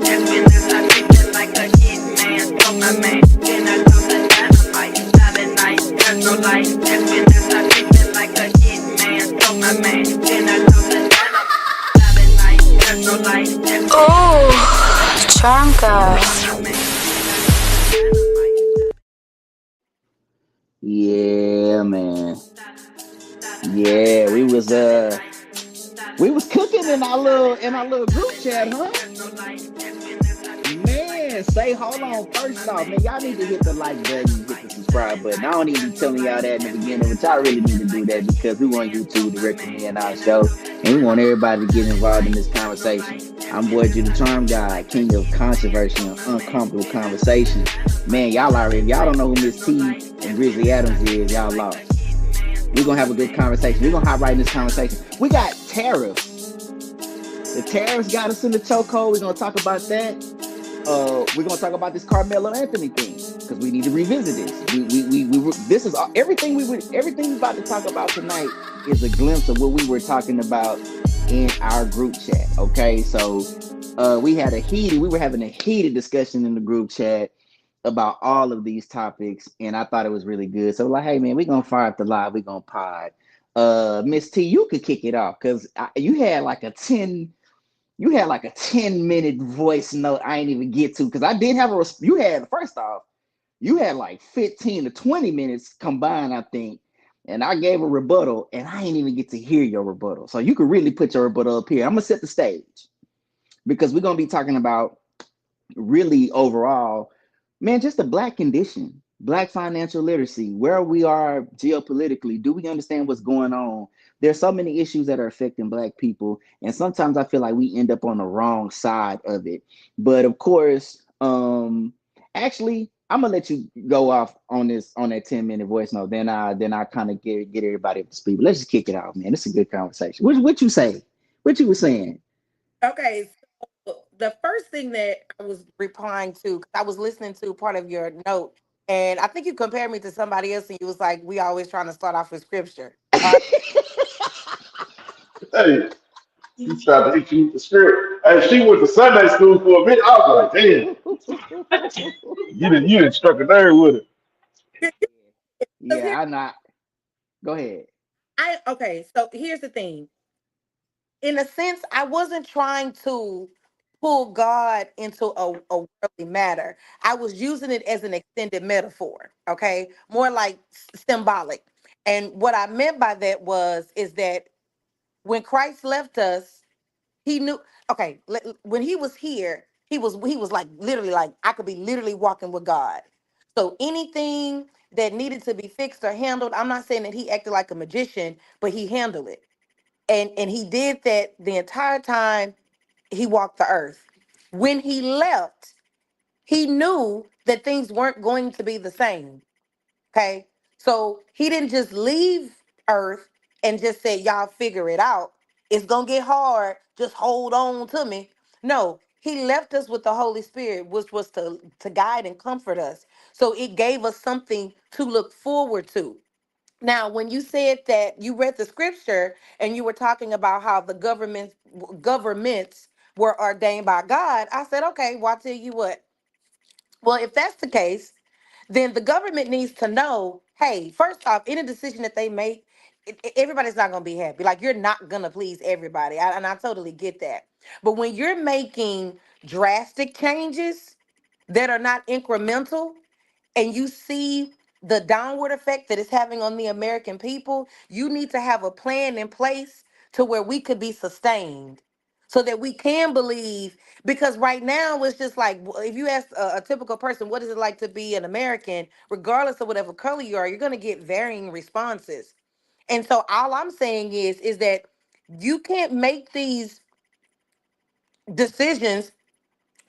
That's when I start tripping like a hitman. Told my man, then I told the dynamite. Silent night, there's no light. That's when I start tripping like a hitman. Told my man, then I told the dynamite. Silent night, there's no light. Oh, Chunka. Yeah, man. Yeah, we was cooking in our little group chat, huh? Man, say hold on. First off, man, y'all need to hit the like button, hit the subscribe button. I don't need to be telling y'all that in the beginning, but y'all really need to do that because we want YouTube to recommend our show, and we want everybody to get involved in this conversation. I'm Boy G the Charm Guy, king of controversy and uncomfortable conversation. Man, y'all don't know who Miss T and Grizzly Adams is. Y'all lost. We're gonna have a good conversation. We're gonna hop right in this conversation. We got tariffs. The tariffs got us in the chokehold. We're gonna talk about that. We're gonna talk about this Carmelo Anthony thing because we need to revisit this. This is everything we're about to talk about tonight is a glimpse of what we were talking about in our group chat. Okay, so we were having a heated discussion in the group chat about all of these topics, and I thought it was really good. So like, hey man, we're gonna fire up the live, we're gonna pod. Miss T, you could kick it off because you had like a 10-minute voice note I ain't even get to because I did have you had first off, you had like 15 to 20 minutes combined, I think. And I gave a rebuttal and I ain't even get to hear your rebuttal. So you could really put your rebuttal up here. I'm gonna set the stage because we're gonna be talking about really overall, man, just the black condition, black financial literacy, where we are geopolitically. Do we understand what's going on? There's so many issues that are affecting black people, and sometimes I feel like we end up on the wrong side of it. But of course, actually, I'm gonna let you go off on that 10-minute voice note. Then I kind of get everybody up to speed. But let's just kick it off, man. It's a good conversation. What you say? What you were saying? Okay, so the first thing that I was replying to, 'cause I was listening to part of your note, and I think you compared me to somebody else, and you was like, "We always trying to start off with scripture." Hey, she tried to hit you with the script. Hey, she went to Sunday school for a minute. I was like, damn, you didn't struck a nerve with it. Because here, Yeah, I'm not. Go ahead. okay, so here's the thing. In a sense, I wasn't trying to pull God into a worldly matter. I was using it as an extended metaphor, okay, more like symbolic. And what I meant by that is that when Christ left us, he knew. Okay, when he was here, he was like literally like I could be literally walking with God. So anything that needed to be fixed or handled, I'm not saying that he acted like a magician, but he handled it, and he did that the entire time he walked the earth. When he left, he knew that things weren't going to be the same. Okay. So he didn't just leave Earth and just say, y'all figure it out. It's going to get hard. Just hold on to me. No, he left us with the Holy Spirit, which was to guide and comfort us. So it gave us something to look forward to. Now, when you said that you read the scripture and you were talking about how the governments were ordained by God, I said, okay, well, I'll tell you what. Well, if that's the case, then the government needs to know, hey, first off, any decision that they make, everybody's not going to be happy. Like, you're not going to please everybody. And I totally get that. But when you're making drastic changes that are not incremental, and you see the downward effect that it's having on the American people, you need to have a plan in place to where we could be sustained so that we can believe. Because right now, it's just like if you ask a typical person, what is it like to be an American, regardless of whatever color you are, you're going to get varying responses. And so all I'm saying is that you can't make these decisions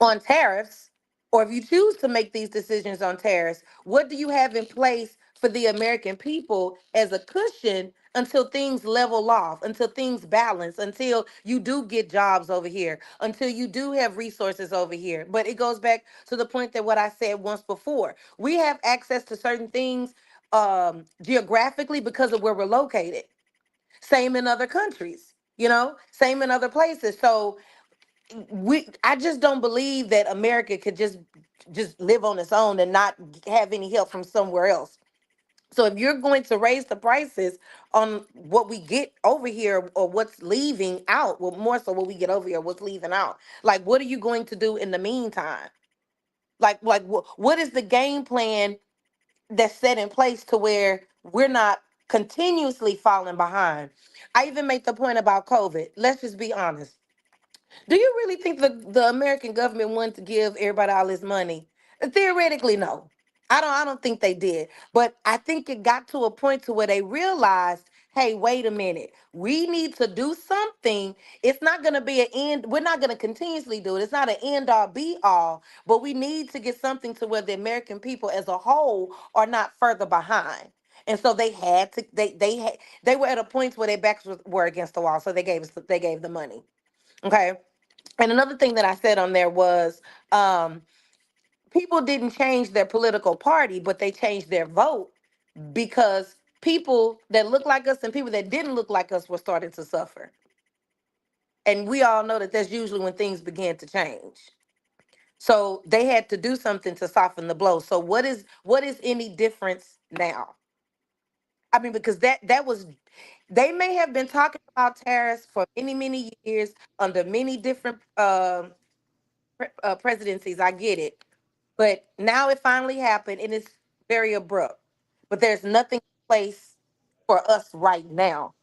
on tariffs, or if you choose to make these decisions on tariffs, what do you have in place for the American people as a cushion until things level off, until things balance, until you do get jobs over here, until you do have resources over here? But it goes back to the point that what I said once before. We have access to certain things geographically because of where we're located. Same in other countries, same in other places. So I just don't believe that America could just live on its own and not have any help from somewhere else. So if you're going to raise the prices on what we get over here or what's leaving out, well, more so what we get over here, what's leaving out, like what are you going to do in the meantime? What is the game plan that's set in place to where we're not continuously falling behind? I even made the point about COVID. Let's just be honest. Do you really think the American government wanted to give everybody all this money? Theoretically, no. I don't think they did. But I think it got to a point to where they realized, hey, wait a minute. We need to do something. It's not gonna be an end. We're not gonna continuously do it. It's not an end all be all, but we need to get something to where the American people as a whole are not further behind. And so they had to they were at a point where their backs were against the wall. So they gave the money. Okay. And another thing that I said on there was um, people didn't change their political party, but they changed their vote because people that look like us and people that didn't look like us were starting to suffer. And we all know that that's usually when things begin to change. So they had to do something to soften the blow. So what is any difference now? I mean, because that was they may have been talking about tariffs for many years under many different presidencies. I get it. But now it finally happened and it's very abrupt. But there's nothing in place for us right now.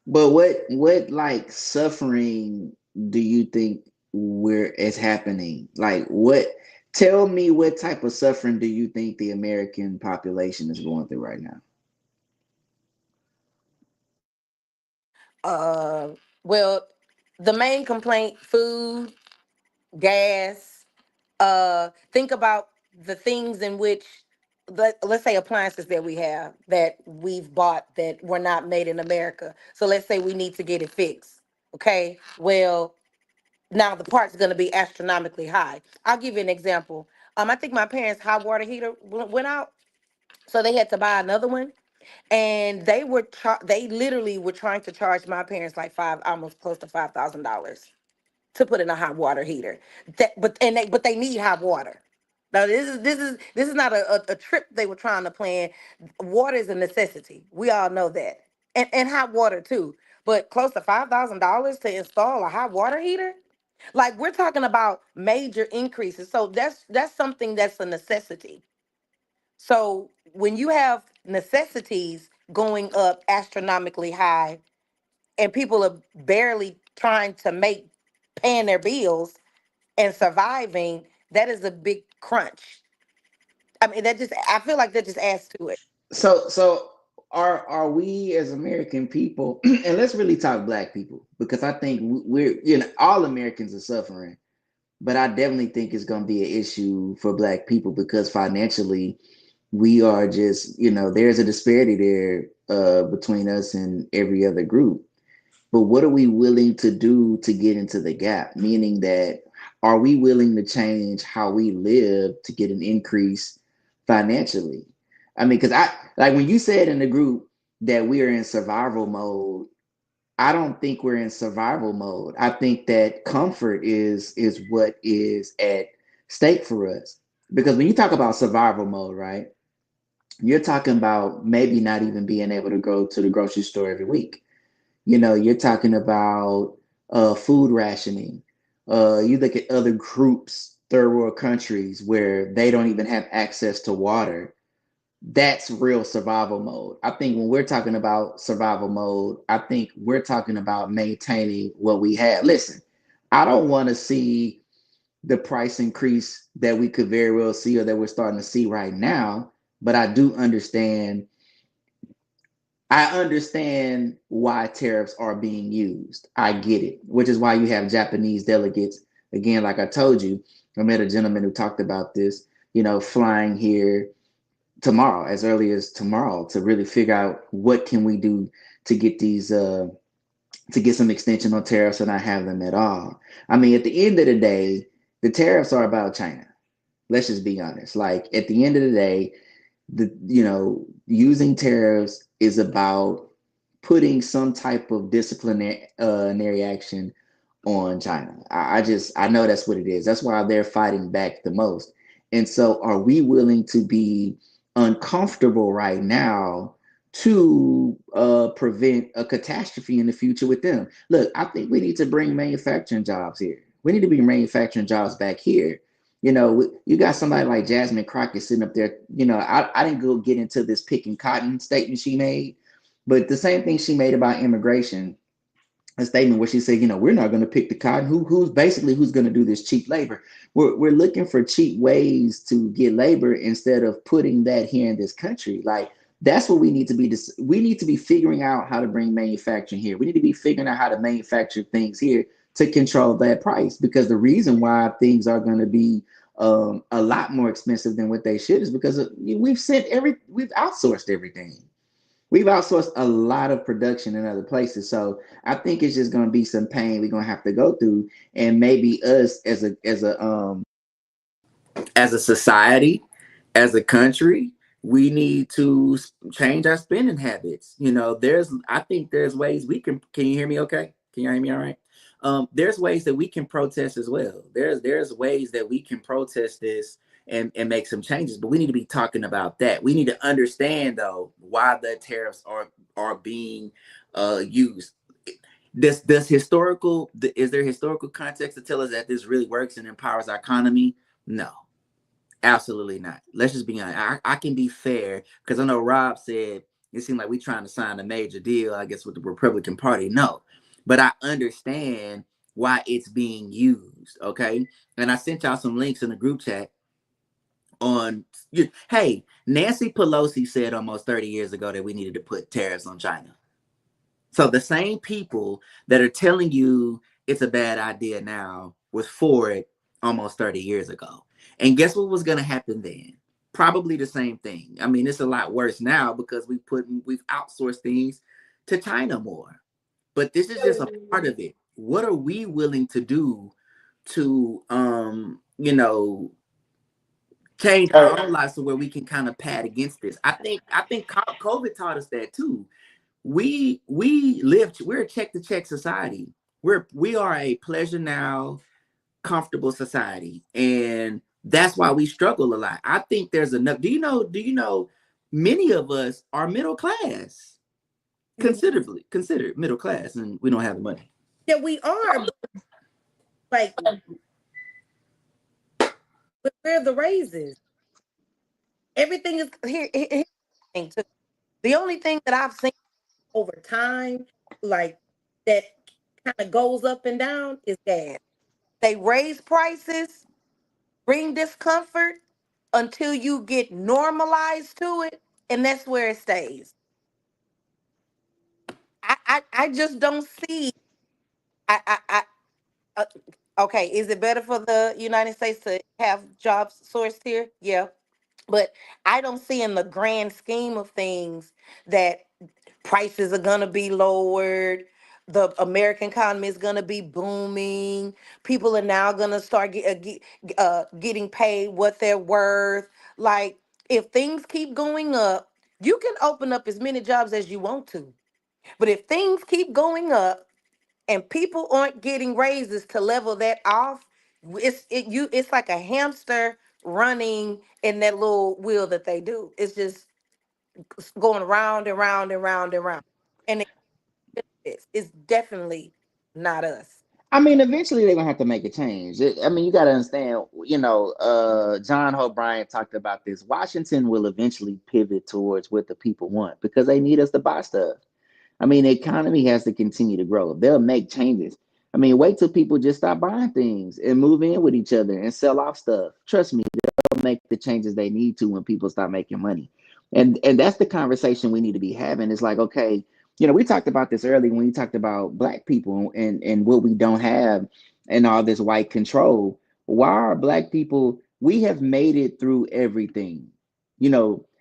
But what like suffering do you think we're is happening? Like what tell me what type of suffering do you think the American population is going through right now? Uh, well, the main complaint: food, gas. Think about the things in which, let's say, appliances that we have that we've bought that were not made in America. So let's say we need to get it fixed. Okay, well, now the part's going to be astronomically high. I'll give you an example. I think my parents' hot water heater went out, so they had to buy another one, and they literally were trying to charge my parents like almost close to $5,000 to put in a hot water heater. But they need hot water. Now this is not a trip they were trying to plan. Water is a necessity. We all know that, and hot water too. But close to $5,000 to install a hot water heater. Like we're talking about major increases. So that's something that's a necessity. So when you have necessities going up astronomically high and people are barely trying to make paying their bills and surviving, that is a big crunch. I mean, I feel like that just adds to it. So are we as American people, and let's really talk black people, because I think we're all Americans are suffering, but I definitely think it's going to be an issue for black people because financially we are just there's a disparity there between us and every other group. But what are we willing to do to get into the gap? Meaning that are we willing to change how we live to get an increase financially? I mean, because I like when you said in the group that we are in survival mode. I don't think we're in survival mode. I think that comfort is what is at stake for us. Because when you talk about survival mode, right? You're talking about maybe not even being able to go to the grocery store every week. You're talking about food rationing. You look at other groups, third world countries, where they don't even have access to water. That's real survival mode. I think when we're talking about survival mode, I think we're talking about maintaining what we have. Listen, I don't want to see the price increase that we could very well see or that we're starting to see right now, but I understand why tariffs are being used. I get it, which is why you have Japanese delegates. Again, like I told you, I met a gentleman who talked about this, flying here tomorrow, as early as tomorrow, to really figure out what can we do to get these to get some extension on tariffs and not have them at all. I mean, at the end of the day, the tariffs are about China. Let's just be honest. Like at the end of the day, using tariffs is about putting some type of disciplinary action on China. I know that's what it is. That's why they're fighting back the most. And so are we willing to be uncomfortable right now to prevent a catastrophe in the future with them? Look, I think we need to bring manufacturing jobs here. We need to bring manufacturing jobs back here. You got somebody like Jasmine Crockett sitting up there. I didn't go get into this picking cotton statement she made, but the same thing she made about immigration, a statement where she said, we're not going to pick the cotton. Who's going to do this cheap labor? We're looking for cheap ways to get labor instead of putting that here in this country. Like, that's what we need to be. We need to be figuring out how to bring manufacturing here. We need to be figuring out how to manufacture things here to control that price, because the reason why things are going to be a lot more expensive than what they should is because we've outsourced everything. We've outsourced a lot of production in other places. So I think it's just going to be some pain we're going to have to go through, and maybe us as a society, as a country, we need to change our spending habits. I think there's ways we can you hear me okay? Can you hear me all right? There's ways that we can protest as well. There's ways that we can protest this and make some changes, but we need to be talking about that. We need to understand though why the tariffs are being used. Is there historical context to tell us that this really works and empowers our economy? No. Absolutely not. Let's just be honest. I can be fair, because I know Rob said it seemed like we're trying to sign a major deal, I guess, with the Republican Party. No, but I understand why it's being used. Okay. And I sent y'all some links in the group chat on, hey, Nancy Pelosi said almost 30 years ago that we needed to put tariffs on China. So the same people that are telling you it's a bad idea now was for it almost 30 years ago. And guess what was going to happen then? Probably the same thing. I mean, it's a lot worse now because we've outsourced things to China more. But this is just a part of it. What are we willing to do to, change our own lives to where we can kind of pad against this? I think COVID taught us that too. We're a check to check society. We are a pleasure now, comfortable society, and that's why we struggle a lot. I think there's enough. Do you know many of us are middle class, considered middle class, and we don't have the money. Yeah, we are. Like, but where are the raises? Everything is here. The only thing that I've seen over time, like, that kind of goes up and down, is gas. They raise prices, bring discomfort until you get normalized to it, and that's where it stays. I just don't see. I uh, okay, is it better for the United States to have jobs sourced here? Yeah, but I don't see in the grand scheme of things that prices are gonna be lowered. The American economy is gonna be booming. People are now gonna start getting paid what they're worth. Like, if things keep going up, you can open up as many jobs as you want to. But if things keep going up and people aren't getting raises to level that off, it's like a hamster running in that little wheel that they do. It's just going round and round and round and round. And it's definitely not us. I mean, eventually they're gonna have to make a change. I mean, you got to understand. John Hope Bryant talked about this. Washington will eventually pivot towards what the people want because they need us to buy stuff. I mean, the economy has to continue to grow. They'll make changes. I mean, wait till people just stop buying things and move in with each other and sell off stuff. Trust me, they'll make the changes they need to when people stop making money. And that's the conversation we need to be having. It's like, okay, we talked about this earlier when we talked about black people and what we don't have and all this white control. Why are black people, we have made it through everything.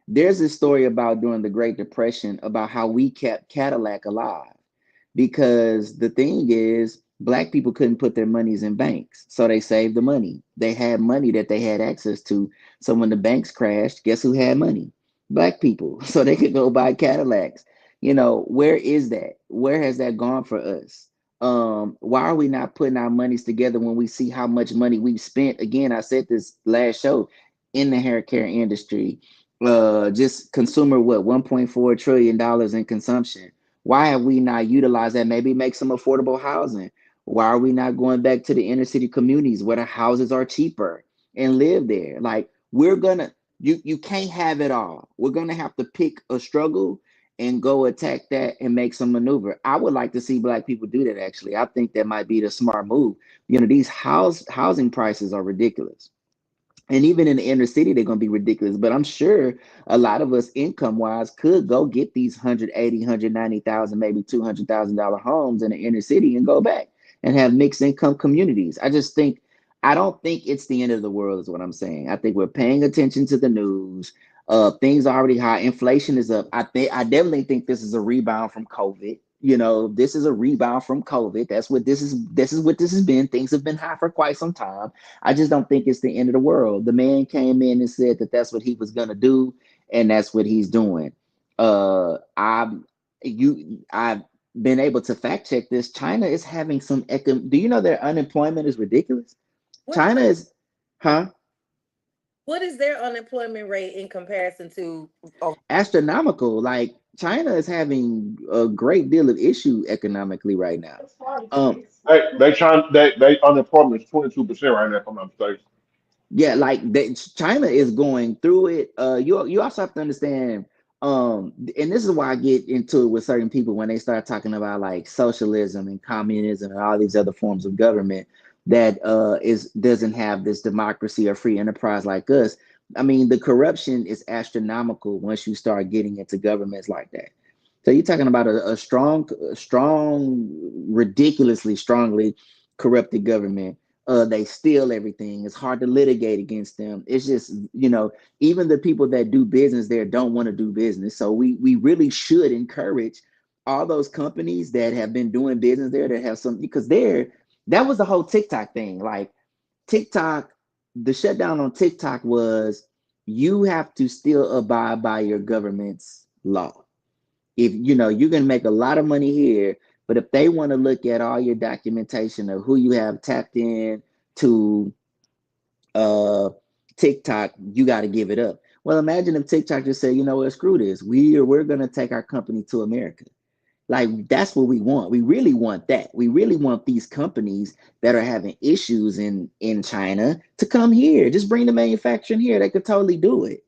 There's a story about during the Great Depression about how we kept Cadillac alive because the thing is, black people couldn't put their monies in banks, so they saved the money. They had money that they had access to. So when the banks crashed, guess who had money? Black people, so they could go buy Cadillacs. Where is that? Where has that gone for us? Why are we not putting our monies together when we see how much money we've spent? Again, I said this last show in the hair care industry, just consumer what 1.4 trillion dollars in consumption. Why have we not utilized that? Maybe make some affordable housing. Why are we not going back to the inner city communities where the houses are cheaper and live there? Like we're gonna, you can't have it all. We're gonna have to pick a struggle and go attack that and make some maneuver. I would like to see black people do that actually. I think that might be the smart move. These housing prices are ridiculous. And even in the inner city, they're going to be ridiculous. But I'm sure a lot of us, income wise, could go get these 180, 190,000, maybe $200,000 homes in the inner city and go back and have mixed income communities. I don't think it's the end of the world, is what I'm saying. I think we're paying attention to the news. Things are already high. Inflation is up. I definitely think this is a rebound from COVID. This is a rebound from COVID. That's what this is. This is what this has been. Things have been high for quite some time. I just don't think it's the end of the world. The man came in and said that that's what he was gonna do, and that's what he's doing. I've been able to fact check this. China is having some Do you know their unemployment is ridiculous? What China is, huh? what is their unemployment rate in comparison to? Oh, Astronomical. Like China is having a great deal of issue economically right now. They unemployment is 22% right now, if I'm not mistaken. Yeah, China is going through it. You also have to understand, and this is why I get into it with certain people when they start talking about like socialism and communism and all these other forms of government that is doesn't have this democracy or free enterprise like us. I mean, the corruption is astronomical once you start getting into governments like that. So you're talking about a strong, ridiculously strongly corrupted government. They steal everything. It's hard to litigate against them. It's just, even the people that do business there don't want to do business. So we really should encourage all those companies that have been doing business there that have some, because that was the whole TikTok thing. Like TikTok, the shutdown on TikTok was you have to still abide by your government's law. If you're going to make a lot of money here, but if they want to look at all your documentation of who you have tapped in to uh TikTok, you got to give it up. Well, imagine if TikTok just said, you know what, screw this, we're going to take our company to America. Like that's what we want. We really want that. We really want these companies that are having issues in China to come here. Just bring the manufacturing here. They could totally do it.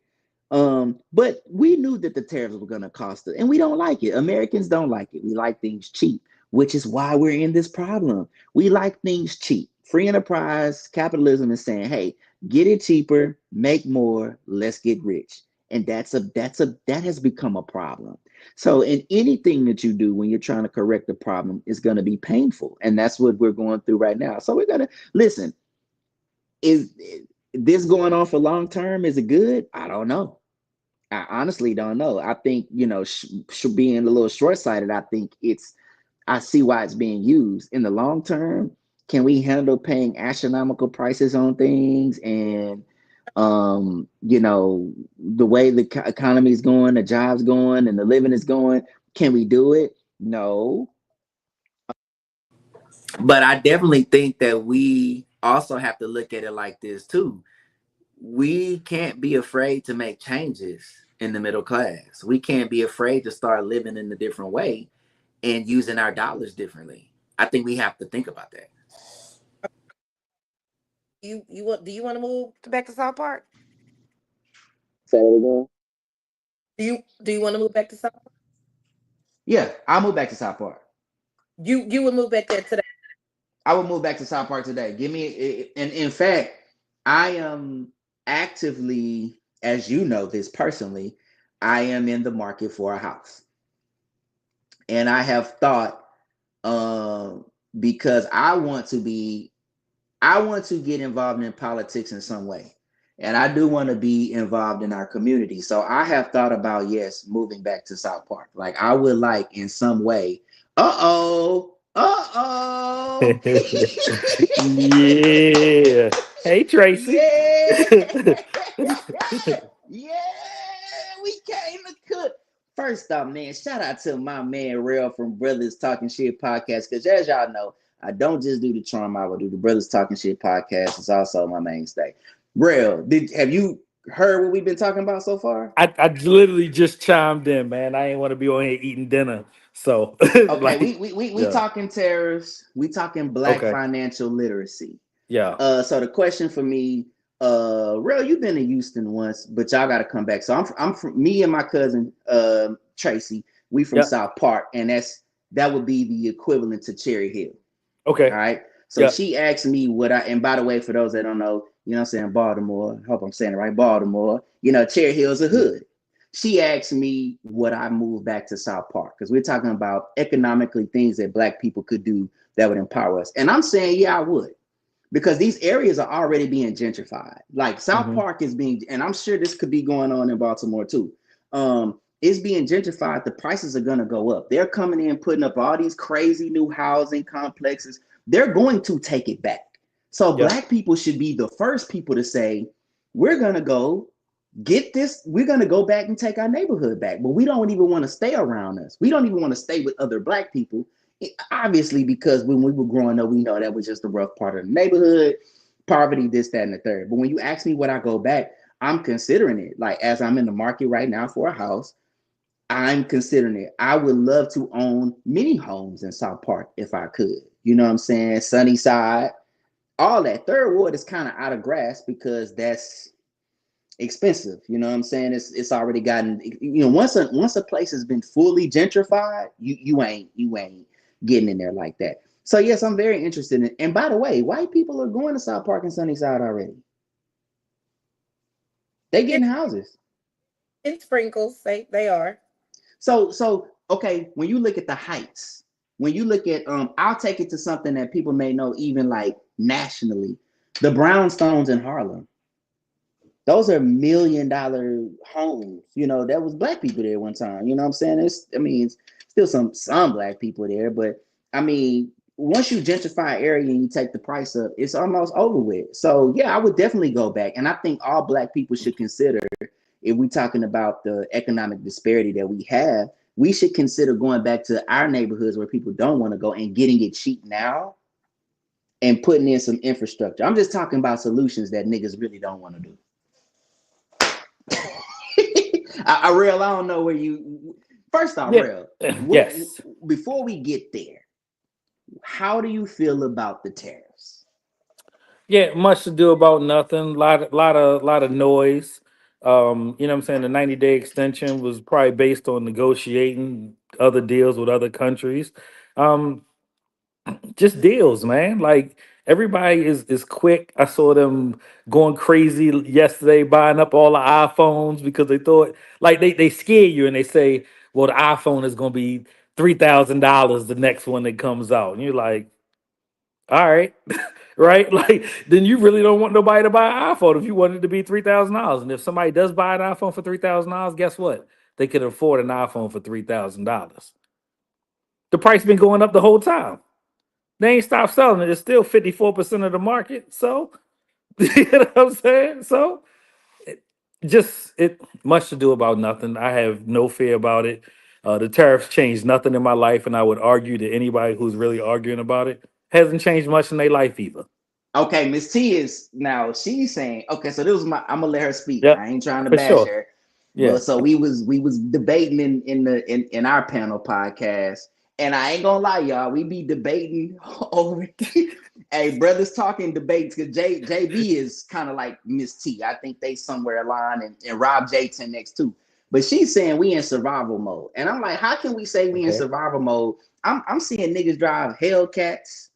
But we knew that the tariffs were going to cost us, and we don't like it. Americans don't like it. We like things cheap, which is why we're in this problem. We like things cheap. Free enterprise capitalism is saying, "Hey, get it cheaper, make more, let's get rich." And that has become a problem. So, in anything that you do when you're trying to correct a problem, is going to be painful, and that's what we're going through right now. So, we're gonna listen. Is this going on for long term? Is it good? I don't know. I honestly don't know. I think, being a little short sighted, I see why it's being used. In the long term, can we handle paying astronomical prices on things? And, the way the economy is going, the jobs going, and the living is going, can we do it? No. But I definitely think that we also have to look at it like this too. We can't be afraid to make changes in the middle class. We can't be afraid to start living in a different way and using our dollars differently. I think we have to think about that. you want? Do you want to move back to South Park? Say it again. Do you want to move back to South Park? Yeah, I'll move back to South Park. You would move back there today. I will move back to South Park today. Give me, and in fact, I am actively, as you know this personally, I am in the market for a house. And I have thought, because I want to get involved in politics in some way. And I do want to be involved in our community. So I have thought about, yes, moving back to South Park. Like I would like in some way, uh-oh, uh-oh. Yeah. Hey, Tracy. Yeah. Yeah. We came to cook. First off, man, shout out to my man Real from Brothers Talking Shit podcast. Because as y'all know, I don't just do the trauma, I will do the Brothers Talking Shit podcast. It's also my mainstay. Real, did have you heard what we've been talking about so far? I literally just chimed in, man. I ain't want to be on here eating dinner. So Okay, like, we yeah. talking tariffs, we talking black Okay. financial literacy. Yeah. So the question for me, Real, you've been to Houston once, but y'all got to come back. So I'm from me and my cousin Tracy. We from Yep. South Park, and that would be the equivalent to Cherry Hill. All Okay. right. So Yep. she asked me what I, and by the way, for those that don't know, you know what I'm saying, Baltimore, I hope I'm saying it right, Baltimore, Cherry Hill's a Yeah. hood. She asked me would I move back to South Park because we're talking about economically things that black people could do that would empower us. And I'm saying, yeah, I would because these areas are already being gentrified. Like South Hmm. Park is being, and I'm sure this could be going on in Baltimore too. It's being gentrified. The prices are going to go up. They're coming in, putting up all these crazy new housing complexes. They're going to take it back. So Yep. black people should be the first people to say, we're going to go get this. We're going to go back and take our neighborhood back. But we don't even want to stay around us. We don't even want to stay with other black people. Obviously, because when we were growing up, we know that was just a rough part of the neighborhood, poverty, this, that, and the third. But when you ask me would I go back, I'm considering it. Like as I'm in the market right now for a house, I'm considering it. I would love to own many homes in South Park if I could. You know what I'm saying? Sunnyside, all that. Third Ward is kind of out of grasp because that's expensive. You know what I'm saying? It's already gotten, once a place has been fully gentrified, you ain't getting in there like that. So yes, I'm very interested in. And by the way, white people are going to South Park and Sunnyside already. They Yeah, getting houses. in sprinkles, they are. So okay, when you look at the heights, when you look at I'll take it to something that people may know even like nationally, the brownstones in Harlem. Those are $1 million homes. That was black people there one time. You know what I'm saying? It's still some black people there, but I mean, once you gentrify an area and you take the price up, it's almost over with. So yeah, I would definitely go back. And I think all black people should consider, if we're talking about the economic disparity that we have, we should consider going back to our neighborhoods where people don't want to go and getting it cheap now and putting in some infrastructure. I'm just talking about solutions that niggas really don't want to do. I don't know where you. First off, Yeah. real. What Yes. before we get there? How do you feel about the tariffs? Yeah. Much to do about nothing. Lot of noise. You know what I'm saying? The 90-day extension was probably based on negotiating other deals with other countries. Um, just deals, man. Like everybody is quick. I saw them going crazy yesterday, buying up all the iPhones because they thought like they scare you and they say, well, the iPhone is gonna be $3,000 the next one that comes out. And you're like, all right, right? Like then you really don't want nobody to buy an iPhone if you want it to be $3,000. And if somebody does buy an iPhone for $3,000, guess what? They can afford an iPhone for $3,000. The price been going up the whole time. They ain't stopped selling it. It's still 54% of the market. So, you know what I'm saying? So, just it much to do about nothing. I have no fear about it. The tariffs changed nothing in my life, and I would argue that anybody who's really arguing about it hasn't changed much in their life either. Okay, Miss T is now she's saying, okay, so this was my I'm gonna let her speak. I Yep, ain't trying to for bash sure. her. Yeah. But so we was debating in our panel podcast. And I ain't gonna lie, y'all, we be debating over hey, brothers talking debates because JB is kind of like Miss T. I think they somewhere aligned and Rob J10 next too. But she's saying we in survival mode. And I'm like, how can we say we in Okay. survival mode? I'm seeing niggas drive Hellcats,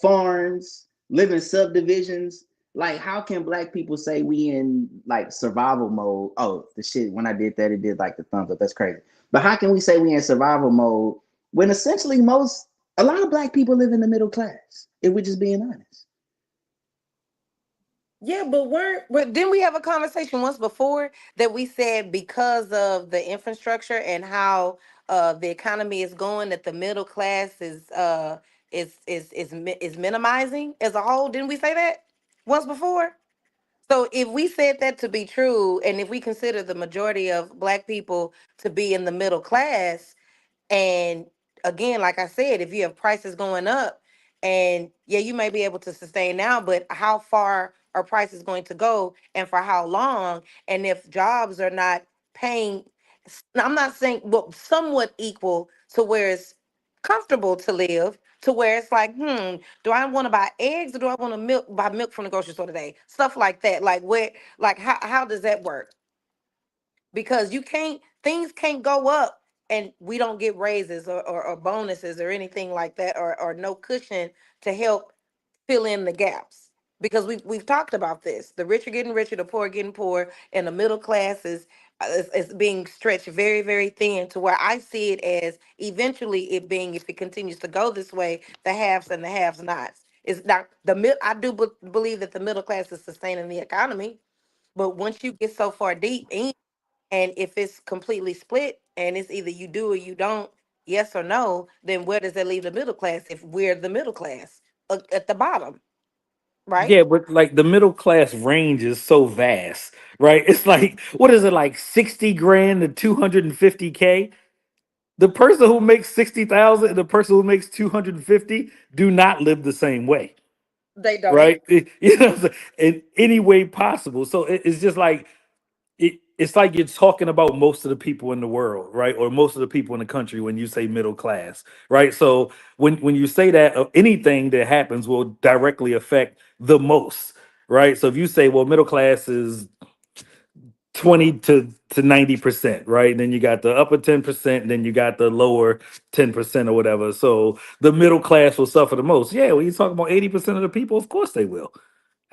farms, live in subdivisions. Like, how can black people say we in like survival mode? Oh, the shit, when I did that, it did like the thumbs up. That's crazy. But how can we say we in survival mode when essentially a lot of black people live in the middle class, if we're just being honest? Yeah, but didn't we have a conversation once before that we said because of the infrastructure and how the economy is going that the middle class is minimizing as a whole? Didn't we say that once before? So if we said that to be true, and if we consider the majority of black people to be in the middle class, and again, like I said, if you have prices going up, and yeah, you may be able to sustain now, but how far are prices going to go and for how long? And if jobs are not paying, I'm not saying, well, somewhat equal to where it's comfortable to live, to where it's like, do I want to buy eggs or do I want to buy milk from the grocery store today? Stuff like that. Like where, like how does that work? Because you can't, things can't go up and we don't get raises or bonuses or anything like that, or no cushion to help fill in the gaps, because we've talked about this. The rich are getting richer, the poor are getting poor, and the middle class is being stretched very, very thin, to where I see it as eventually it being, if it continues to go this way, the haves and the have nots. It's not the mid. I do believe that the middle class is sustaining the economy, but once you get so far deep in, and if it's completely split and it's either you do or you don't, yes or no, then where does that leave the middle class if we're the middle class at the bottom, right? Yeah, but like the middle class range is so vast, right? It's like, what is it, like 60 grand to 250K? The person who makes 60,000 and the person who makes 250 do not live the same way, They don't. right? You know, in any way possible. So it's just like it's like you're talking about most of the people in the world, right? Or most of the people in the country when you say middle class, right? So when you say that, anything that happens will directly affect the most, right? So if you say, well, middle class is 20 to 90%, right? And then you got the upper 10%, and then you got the lower 10% or whatever. So the middle class will suffer the most. Yeah, when you talk about 80% of the people, of course they will.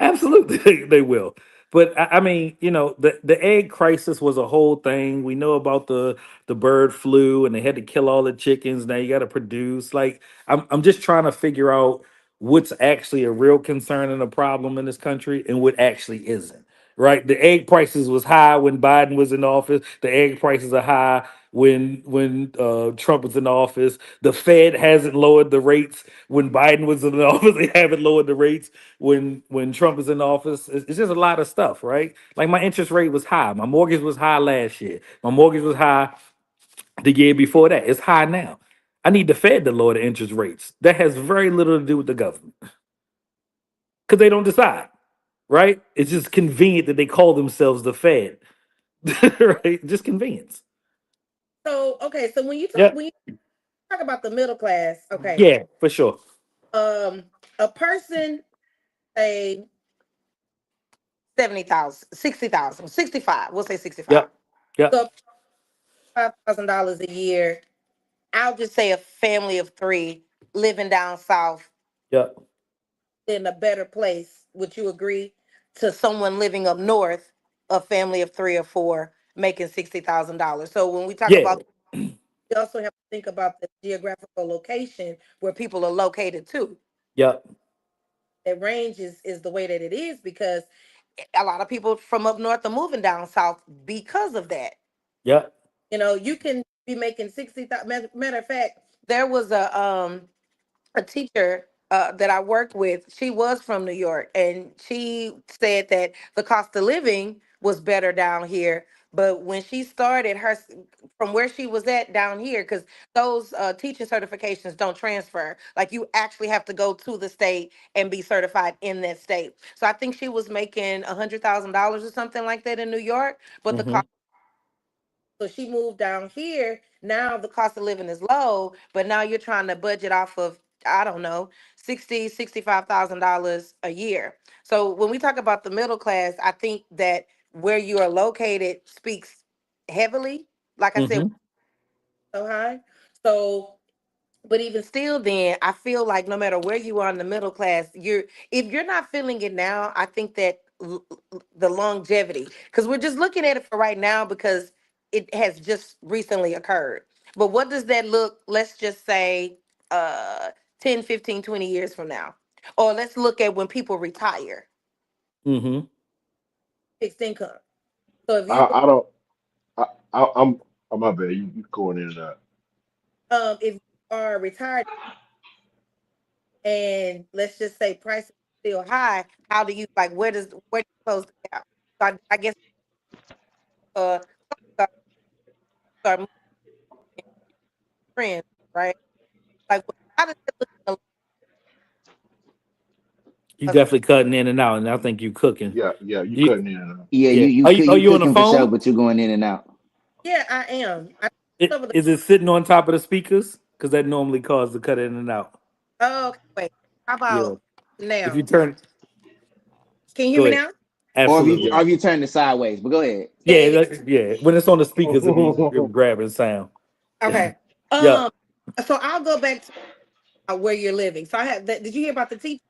Absolutely, they will. But I mean, you know, the egg crisis was a whole thing. We know about the bird flu, and they had to kill all the chickens. Now you got to produce. Like, I'm just trying to figure out what's actually a real concern and a problem in this country, and what actually isn't. Right? The egg prices was high when Biden was in office. The egg prices are high when Trump was in office. The Fed hasn't lowered the rates when Biden was in office. They haven't lowered the rates when Trump is in office. It's just a lot of stuff, right? Like my interest rate was high. My mortgage was high last year. My mortgage was high the year before that. It's high now. I need the Fed to lower the interest rates. That has very little to do with the government because they don't decide, right? It's just convenient that they call themselves the Fed, right? Just convenience. So okay, so Yeah, when you talk about the middle class, okay, yeah, for sure. a person say 70,000, 60,000, 65. We'll say 65. Yep, yep, So $5,000 a year. I'll just say a family of three living down south yep. in a better place. Would you agree? To someone living up north, a family of three or four making $60,000. So when we talk Yeah, about, we also have to think about the geographical location where people are located too. yep, That range is the way that it is because a lot of people from up north are moving down south because of that. yep. You know, you can be making 60,000. Matter of fact, there was a teacher that I worked with. She was from New York, and she said that the cost of living was better down here. But when she started her, from where she was at down here, because those teaching certifications don't transfer. Like you actually have to go to the state and be certified in that state. So I think she was making $100,000 or something like that in New York, but the Hmm. cost, so she moved down here. Now the cost of living is low, but now you're trying to budget off of, I don't know, 65,000 dollars a year. So when we talk about the middle class, I think that where you are located speaks heavily. Like I said, Hmm. so high. So but even still, then I feel like no matter where you are in the middle class, if you're not feeling it now, I think that the longevity, because we're just looking at it for right now because it has just recently occurred. But what does that look, let's just say 10, 15, 20 years from now? Or let's look at when people retire, Hmm. fixed income. So if you I don't. I'm. Oh, my bad. You going in and out. if you are retired and let's just say prices still high, how do you like? Where do you close the gap? So I guess uh start start moving trends, right? Like how does it look in the You long definitely cutting in and out, and I think you cooking. Yeah, yeah, you You, cutting in and out. Yeah, yeah. Are you you on the cooking for sure, phone? but you going in and out. Yeah, I am. I over the Is it sitting on top of the speakers? Because that normally causes the cut in and out. oh okay, wait. How Yeah. about If you now? turn, Can you hear go me ahead. now? Absolutely. Or Yeah. if you turn it sideways. But go ahead. Yeah, yeah, Yeah. When it's on the speakers, it be grabbing sound. yeah. Okay. Yeah. Um, so I'll go back to where you're living. So I have that. Did you hear about the teacher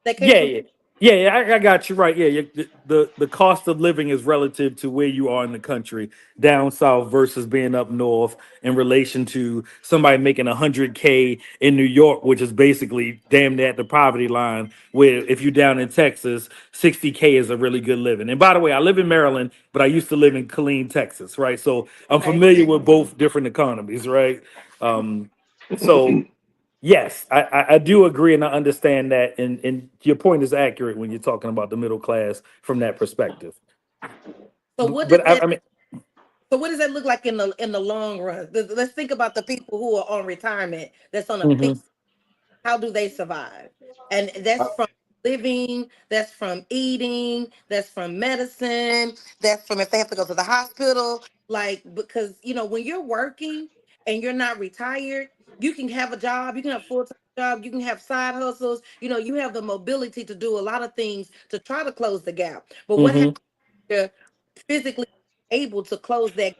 that came Yeah, from? yeah, yeah. I got you right. Yeah, the cost of living is relative to where you are in the country, down south versus being up north, in relation to somebody making 100K in New York, which is basically damn near at the poverty line. Where if you're down in Texas, 60K is a really good living. And by the way, I live in Maryland, but I used to live in Killeen, Texas, right? So I'm Okay. familiar with both different economies, right? So yes, I do agree and I understand that, and your point is accurate when you're talking about the middle class from that perspective. So what does But that? I mean, So what does that look like in the long run? Let's think about the people who are on retirement that's on a mhm, fixed. How do they survive? And that's from living, that's from eating, that's from medicine, that's from if they have to go to the hospital. Like because when you're working and you're not retired, you can have a job, you can have full time job, you can have side hustles. You have the mobility to do a lot of things to try to close the gap. But what mhm. happens? You're physically able to close that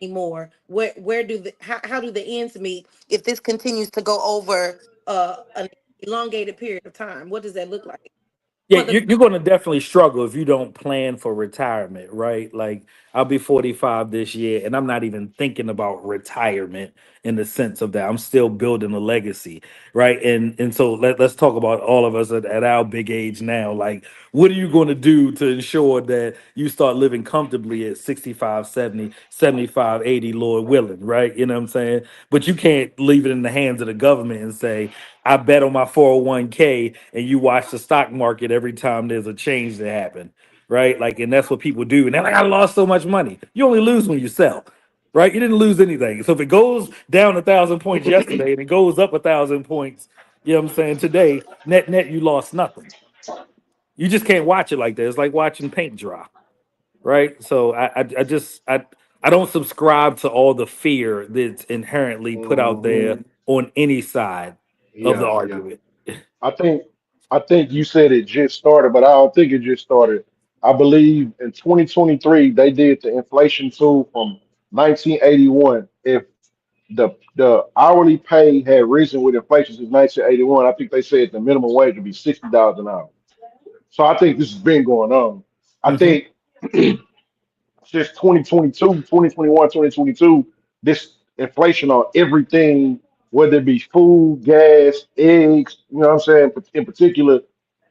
anymore. Where do how do the ends meet if this continues to go over an elongated period of time? What does that look like Yeah, for the you're going to definitely struggle if you don't plan for retirement, right? Like, I'll be 45 this year, and I'm not even thinking about retirement in the sense of that. I'm still building a legacy, right? And so let's talk about all of us at our big age now. Like, what are you going to do to ensure that you start living comfortably at 65, 70, 75, 80, Lord willing, right? You know what I'm saying? But you can't leave it in the hands of the government and say, I bet on my 401k, and you watch the stock market every time there's a change that happen, right? Like, and that's what people do. And they're like, I lost so much money. You only lose when you sell, right? You didn't lose anything. So if it goes down 1,000 points yesterday and it goes up 1,000 points, you know what I'm saying, today, net, you lost nothing. You just can't watch it like that. It's like watching paint dry, right? So I don't subscribe to all the fear that's inherently put out Mhm. there on any side of the Yeah, yeah. argument. I think I think you said it just started, but I don't think it just started. I believe in 2023 they did the inflation tool from 1981. If the hourly pay had risen with inflation since 1981, I think they said the minimum wage would be $60 an hour. So I think this has been going on. I Hmm. think since 2022, 2021, 2022, this inflation on everything, whether it be food, gas, eggs, you know what I'm saying, in particular,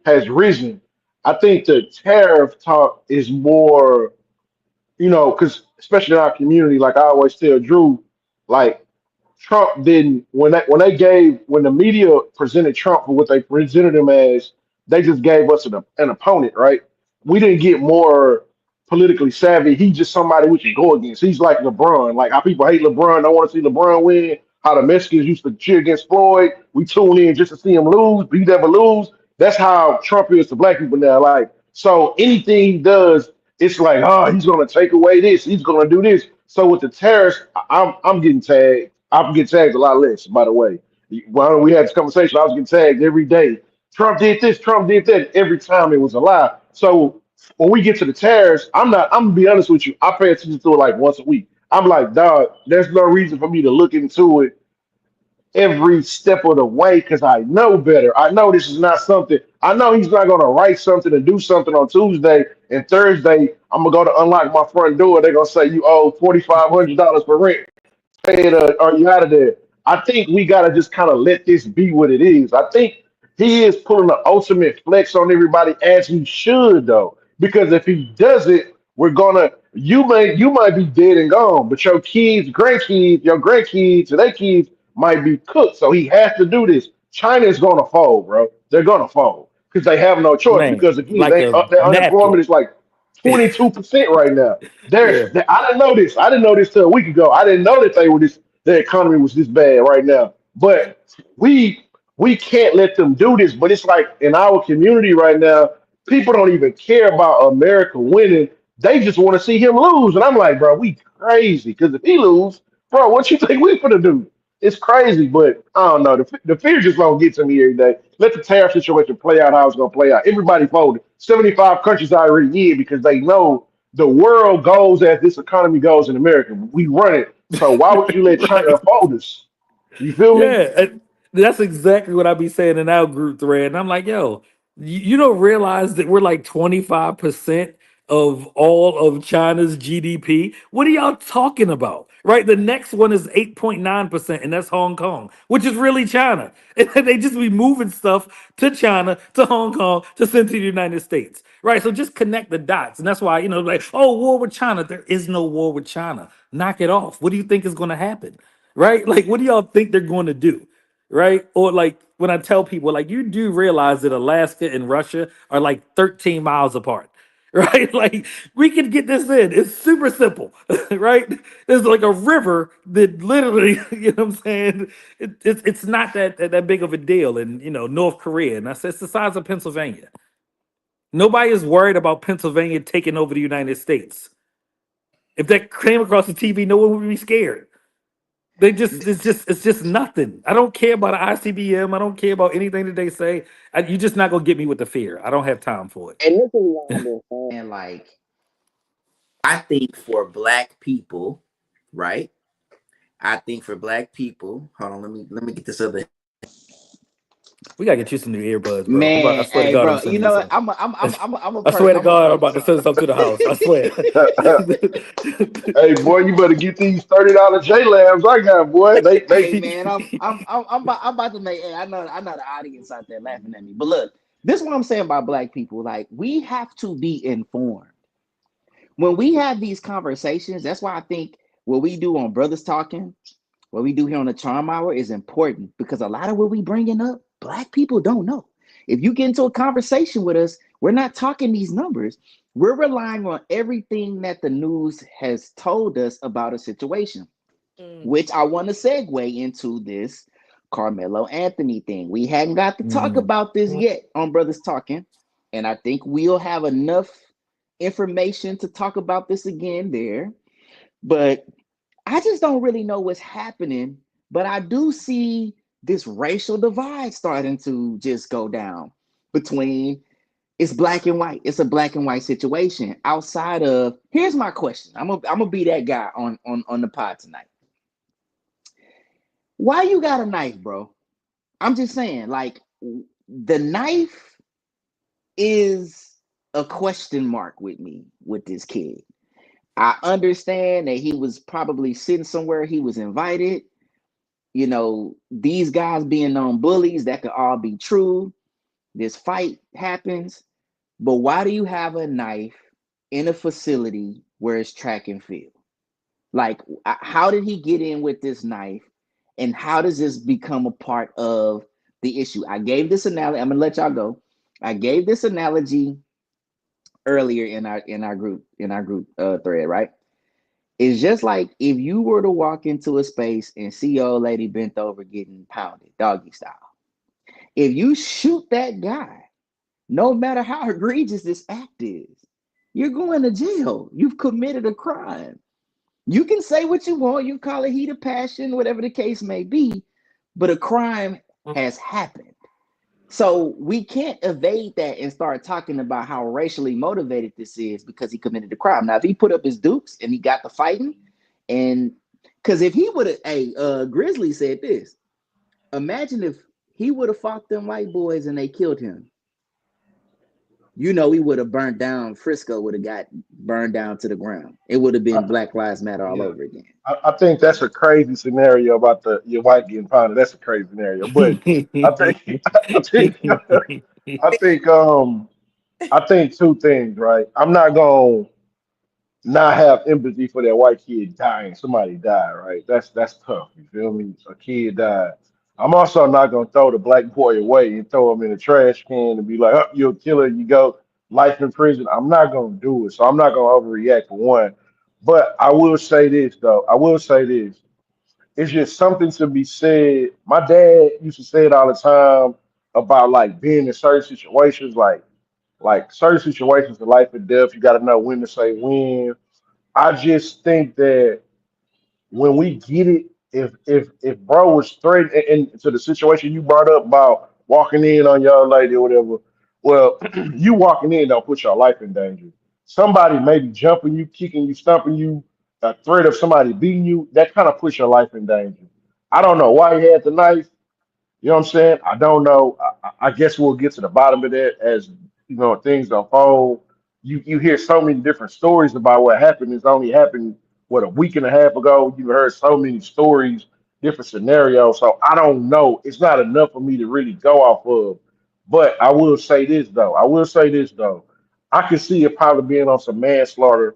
has risen. I think the tariff talk is more, because especially in our community, like I always tell Drew, like Trump didn't when the media presented Trump for what they presented him as, they just gave us an opponent, right? We didn't get more politically savvy. He's just somebody we can go against. He's like LeBron. Like how people hate LeBron, don't want to see LeBron win. How the Mexicans used to cheer against Floyd. We tune in just to see him lose, but he never lose. That's how Trump is to black people now. Like so, anything he does, it's like, oh, he's gonna take away this. He's gonna do this. So with the tariffs, I'm getting tagged. I'm getting tagged a lot less, by the way. When we had this conversation, I was getting tagged every day. Trump did this, Trump did that. Every time it was a lie. So when we get to the tariffs, I'm gonna be honest with you. I pay attention to it like once a week. I'm like, dog, there's no reason for me to look into it every step of the way because I know better. I know this is not something. I know he's not gonna write something and do something on Tuesday and Thursday. I'm gonna go to unlock my front door. They're gonna say you owe $4,500 for rent. Pay it, are you out of there? I think we gotta just kind of let this be what it is. I think he is putting the ultimate flex on everybody as he should though, because if he does it, we're gonna you might be dead and gone, but your kids, grandkids, your grandkids, and their kids might be cooked. So he has to do this. China is gonna fold, bro. They're gonna fold because they have no choice. Man, Because again, like a their unemployment napkin. is like 22% right now. Yeah. I didn't know this. I didn't know this till a week ago. I didn't know that they were this. The economy was this bad right now. But we we can't let them do this. But it's like in our community right now, people don't even care about America winning. They just want to see him lose. And I'm like, bro, we crazy. Because if he lose, bro, what you think we gonna do? It's crazy, but I don't know. The fear just don't get to me every day. Let the tariff situation play out how it's gonna play out. Everybody voted. 75 countries already did because they know the world goes as this economy goes in America. We run it. So why would you let China Right. uphold us? You feel me? Yeah, that's exactly what I be saying in our group thread. And I'm like, yo, you don't realize that we're like 25% of all of China's GDP. What are y'all talking about? Right? The next one is 8.9%, and that's Hong Kong, which is really China. And they just be moving stuff to China, to Hong Kong, to send to the United States. Right. So just connect the dots. And that's why, like, oh, war with China. There is no war with China. Knock it off. What do you think is going to happen? Right? Like, what do y'all think they're going to do? Right? Or like when I tell people, like, you do realize that Alaska and Russia are like 13 miles apart. Right? Like, we can get this in. It's super simple. Right? There's like a river that literally, you know what I'm saying? It's not that big of a deal in, North Korea. And I said it's the size of Pennsylvania. Nobody is worried about Pennsylvania taking over the United States. If that came across the TV, no one would be scared. They just it's just nothing. I don't care about ICBM. I don't care about anything that they say. You're just not gonna get me with the fear. I don't have time for it. And this is why I've been saying, like, I think for black people, right? I think for black people, hold on, let me get this other. We gotta get you some new earbuds, bro. I Man, swear to hey, God, I'm bro, you sending you know what? some. I'm a I swear to I'm a God, I'm person. about to send something to the house. I swear. Hey boy, you better get these $30 J Labs I got, boy. They Hey, man, I'm about to make. Hey, I know the audience out there laughing at me, but look, this is what I'm saying about black people. Like, we have to be informed when we have these conversations. That's why I think what we do on Brothers Talking, what we do here on the Charm Hour is important because a lot of what we bringing up, black people don't know. If you get into a conversation with us, we're not talking these numbers. We're relying on everything that the news has told us about a situation, Mm. which I want to segue into this Carmelo Anthony thing. We hadn't got to talk Mm. about this yet on Brothers Talking, and I think we'll have enough information to talk about this again there. But I just don't really know what's happening, but I do see this racial divide starting to just go down between it's black and white. It's a black and white situation. Outside of here's my question. I'm gonna be that guy on the pod tonight. Why you got a knife, bro? I'm just saying, like, the knife is a question mark with me with this kid. I understand that he was probably sitting somewhere he was invited. These guys being known bullies, that could all be true. This fight happens, but why do you have a knife in a facility where it's track and field? Like, how did he get in with this knife? And how does this become a part of the issue? I gave this analogy. I'm gonna let y'all go. I gave this analogy earlier in our group thread, right? It's just like if you were to walk into a space and see old lady bent over getting pounded, doggy style. If you shoot that guy, no matter how egregious this act is, you're going to jail. You've committed a crime. You can say what you want, you call it heat of passion, whatever the case may be, but a crime has happened. So we can't evade that and start talking about how racially motivated this is because he committed a crime. Now, if he put up his dukes and he got the fighting, and because if he would have, hey, Grizzly said this. Imagine if he would have fought them white boys and they killed him. He would have burned down. Frisco would have got burned down to the ground. It would have I, been Black Lives Matter all yeah. over again. I think that's a crazy scenario about the your wife getting pounded. That's a crazy scenario. But I think I think I think I think two things, right? I'm not gonna not have empathy for that white kid dying. Somebody died, right? That's tough. You feel me? A kid died. I'm also not gonna throw the black boy away and throw him in a trash can and be like, "Oh, you're a killer. You go life in prison." I'm not gonna do it, so I'm not gonna overreact for one. But I will say this though. I will say this. It's just something to be said. My dad used to say it all the time about like being in certain situations, like certain situations of life and death. You got to know when to say when. I just think that when we get it, if bro was straight into the situation you brought up about walking in on your lady or whatever, well, you walking in don't put your life in danger. Somebody maybe jumping you, kicking you, stomping you, a threat of somebody beating you, that kind of puts your life in danger. I don't know why he had the knife. You know what I'm saying? I don't know. I guess we'll get to the bottom of that as things unfold. You hear so many different stories about what happened. It's only happened what a week and a half ago. You heard so many stories, different scenarios. So I don't know. It's not enough for me to really go off of. But I will say this though. I will say this though. I can see it probably being on some manslaughter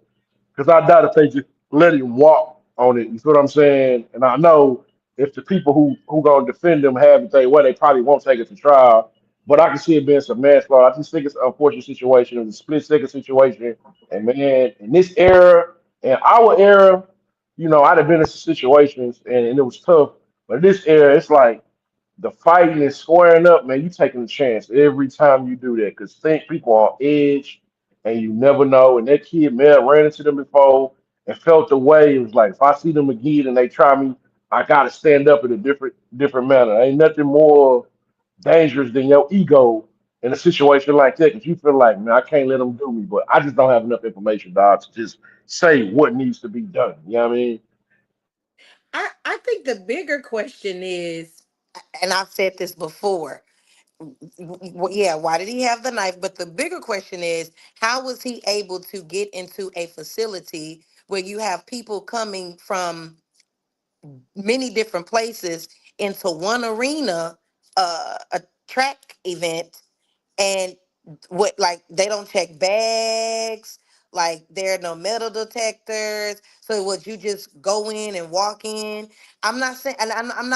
because I doubt if they just let him walk on it. You feel what I'm saying? And I know if the people who gonna defend them have it their way, they probably won't take it to trial. But I can see it being some manslaughter. I just think it's an unfortunate situation. It was a split second situation. And man, in this era, in our era, I'd have been in some situations and it was tough. But in this era, it's like the fighting and squaring up, man, you taking a chance every time you do that because think people are on edge and you never know. And that kid, man, ran into them before and felt the way. It was like if I see them again and they try me, I gotta stand up in a different manner. Ain't nothing more dangerous than your ego in a situation like that because you feel like, man, I can't let them do me, but I just don't have enough information, dog, to just say what needs to be done. You know what I mean? I think the bigger question is, and I've said this before, yeah, why did he have the knife? But the bigger question is, how was he able to get into a facility where you have people coming from many different places into one arena, a track event, and what, like, they don't check bags, like there are no metal detectors, so would you just go in and walk in? I'm not saying, and I'm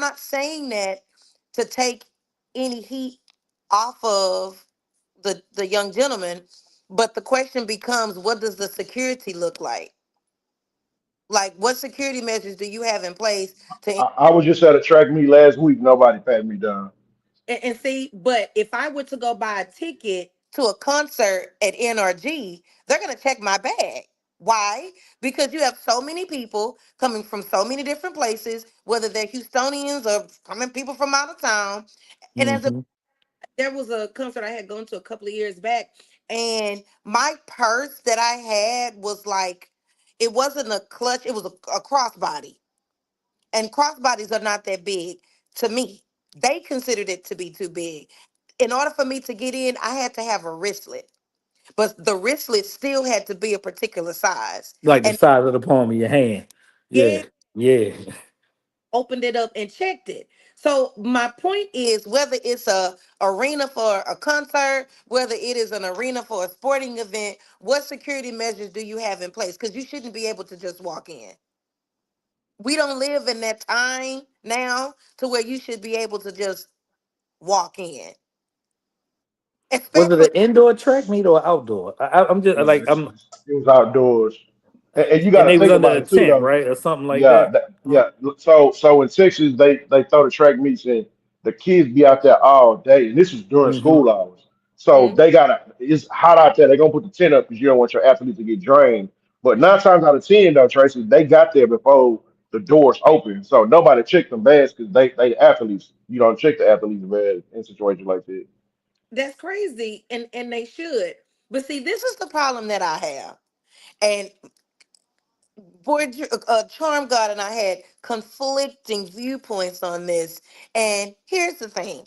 not saying that to take any heat off of the young gentleman, but the question becomes, what does the security look like? Like, what security measures do you have in place to? I was just at a track meet last week. Nobody patted me down. And see, but if I were to go buy a ticket to a concert at NRG, they're going to check my bag. Why? Because you have so many people coming from so many different places, whether they're Houstonians or coming people from out of town. And Hmm. there was a concert I had gone to a couple of years back, and my purse that I had was like, it wasn't a clutch, it was a crossbody, and crossbodies are not that big to me. They considered it to be too big. In order for me to get in, I had to have a wristlet, but the wristlet still had to be a particular size. Like the And size of the palm of your hand. yeah, Yeah, yeah. opened it up and checked it. So my point is, whether it's a arena for a concert, whether it is an arena for a sporting event, what security measures do you have in place? Because you shouldn't be able to just walk in. We don't live in that time now to where you should be able to just walk in, Was it especially. an indoor track meet or outdoor? I'm just like I'm, It was outdoors. And you got and to they was think under about a it too, tent, though. right, or something like Yeah, that. yeah. So in Texas, they throw the track meets and the kids be out there all day, and this is during Mm-hmm. school hours. So Mhm. they gotta. It's hot out there. They're gonna put the tent up because you don't want your athletes to get drained. But 9 times out of 10, though, Tracy, they got there before the doors open. So nobody checked them bags because they athletes. You don't check the athletes' bags in situations like that. That's crazy, and they should. But see, this is the problem that I have. And boy, Charm God and I had conflicting viewpoints on this. And here's the thing: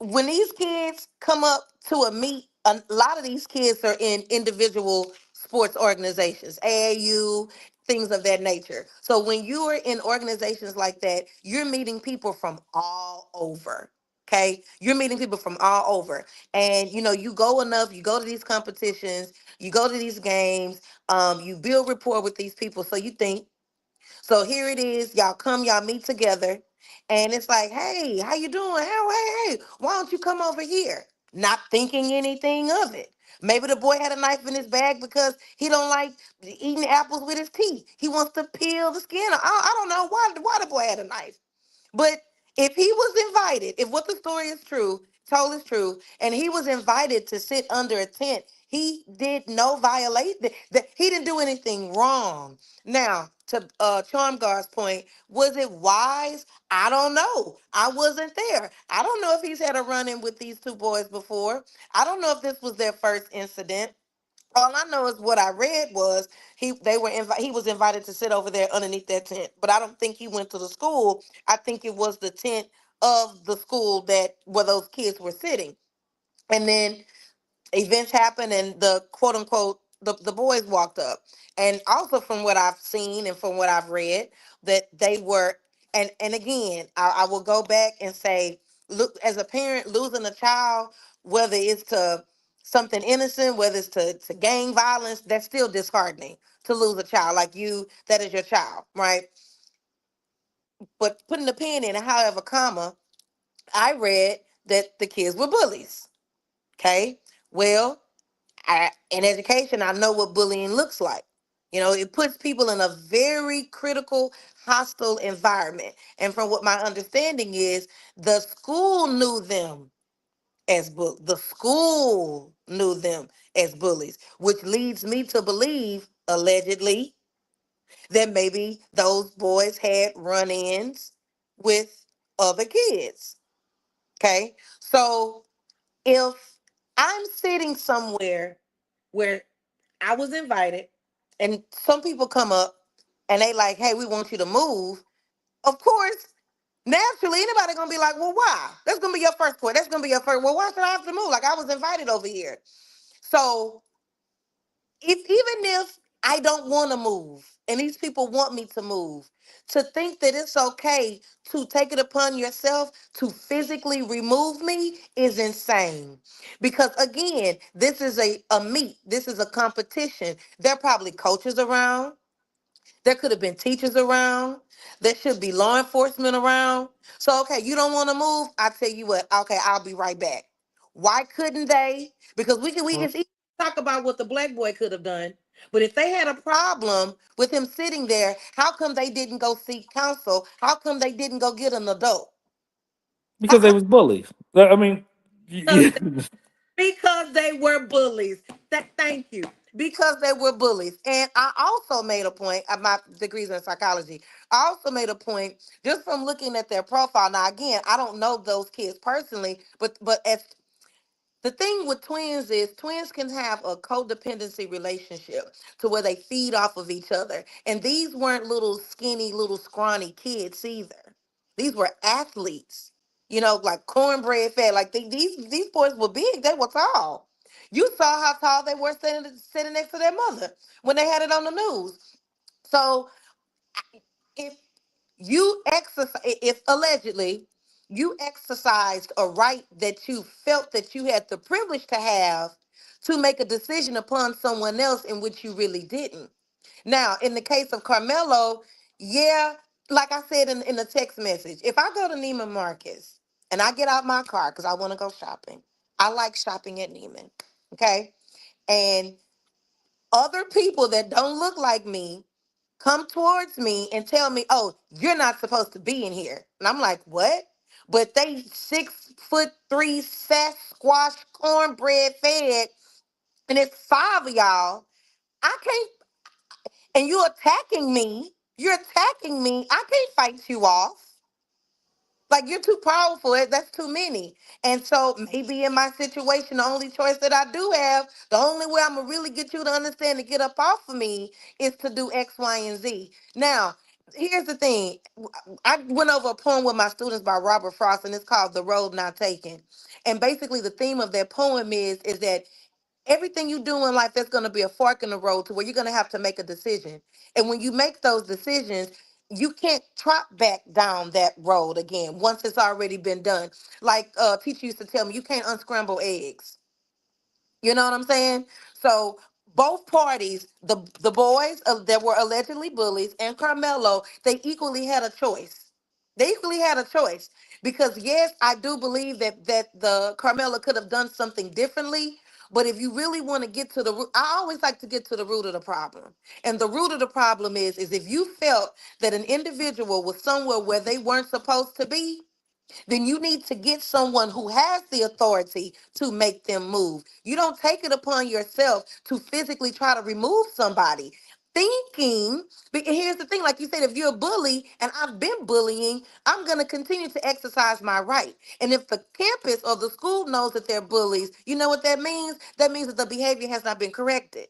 when these kids come up to a meet, a lot of these kids are in individual sports organizations, AAU, things of that nature. So when you are in organizations like that, you're meeting people from all over. Okay, you're meeting people from all over, and you go enough. You go to these competitions, you go to these games, you build rapport with these people. So you think. So here it is, y'all come, y'all meet together, and it's like, hey, how you doing? Hey, why don't you come over here? Not thinking anything of it. Maybe the boy had a knife in his bag because he don't like eating apples with his teeth. He wants to peel the skin. I don't know why the boy had a knife. But if he was invited, if what the story is true, told is true, and he was invited to sit under a tent, he did no violate that he didn't do anything wrong. Now, to Charmgar's point, was it wise? I don't know. I wasn't there. I don't know if he's had a run-in with these two boys before. I don't know if this was their first incident. All I know is what I read was he was invited to sit over there underneath that tent, but I don't think he went to the school. I think it was the tent of the school that where those kids were sitting. And then events happened and the quote unquote the boys walked up. And also from what I've seen and from what I've read, that they were, and again, I will go back and say, look, as a parent losing a child, whether it's to something innocent, whether it's to gang violence, that's still disheartening to lose a child like you, that is your child, right? But putting the pin in, however, comma, I read that the kids were bullies. Okay. Well, in education, I know what bullying looks like. You know, it puts people in a very critical, hostile environment. And from what my understanding is, the school knew them the school knew them as bullies, which leads me to believe, allegedly, that maybe those boys had run-ins with other kids. Okay, so if I'm sitting somewhere where I was invited, and some people come up and they like, hey, we want you to move. Of course, naturally, anybody gonna be like, well, why? That's gonna be your first point. That's gonna be your first. Well, why should I have to move? Like I was invited over here. So if even if I don't want to move and these people want me to move, to think that it's okay to take it upon yourself to physically remove me is insane. Because again, this is a meet, this is a competition. There are probably coaches around. There could have been teachers around. There should be law enforcement around. So, okay, you don't want to move? I tell you what, okay, I'll be right back. Why couldn't they? Because we can talk about what the black boy could have done. But if they had a problem with him sitting there, how come they didn't go seek counsel? How come they didn't go get an adult? Because they was bullies. I mean, How, because they were bullies. Thank you. Because they were bullies. And I also made a point, my degrees in psychology. I also made a point just from looking at their profile. Now again, I don't know those kids personally, but as the thing with twins is twins can have a codependency relationship to where they feed off of each other. And these weren't little skinny, little scrawny kids either. These were athletes, you know, like cornbread fed. Like these boys were big, they were tall. You saw how tall they were sitting next to their mother when they had it on the news. So if you exercise, if allegedly you exercised a right that you felt that you had the privilege to have to make a decision upon someone else in which you really didn't. Now, in the case of Carmelo, yeah, like I said in the text message, if I go to Neiman Marcus and I get out my car because I want to go shopping, I like shopping at Neiman, okay? And other people that don't look like me come towards me and tell me, "Oh, you're not supposed to be in here." And I'm like, "What?" But they 6'3" Sasquatch cornbread fed, and it's five of y'all. I can't, and you attacking me. You're attacking me. I can't fight you off. Like you're too powerful. That's too many. And so maybe in my situation, the only choice that I do have, the only way I'm gonna really get you to understand to get up off of me is to do X, Y, and Z. Now, here's the thing. I went over a poem with my students by Robert Frost, and it's called "The Road Not Taken." And basically, the theme of that poem is that everything you do in life, there's going to be a fork in the road to where you're going to have to make a decision. And when you make those decisions, you can't trot back down that road again once it's already been done. Like teacher used to tell me, you can't unscramble eggs. You know what I'm saying? So Both parties, the boys that were allegedly bullies and Carmelo, they equally had a choice. They equally had a choice because yes, I do believe that the Carmelo could have done something differently. But if you really want to get to the root, I always like to get to the root of the problem. And the root of the problem is if you felt that an individual was somewhere where they weren't supposed to be, then you need to get someone who has the authority to make them move. You don't take it upon yourself to physically try to remove somebody. Thinking, but here's the thing, like you said, if you're a bully and I've been bullying, I'm going to continue to exercise my right. And if the campus or the school knows that they're bullies, you know what that means? That means that the behavior has not been corrected.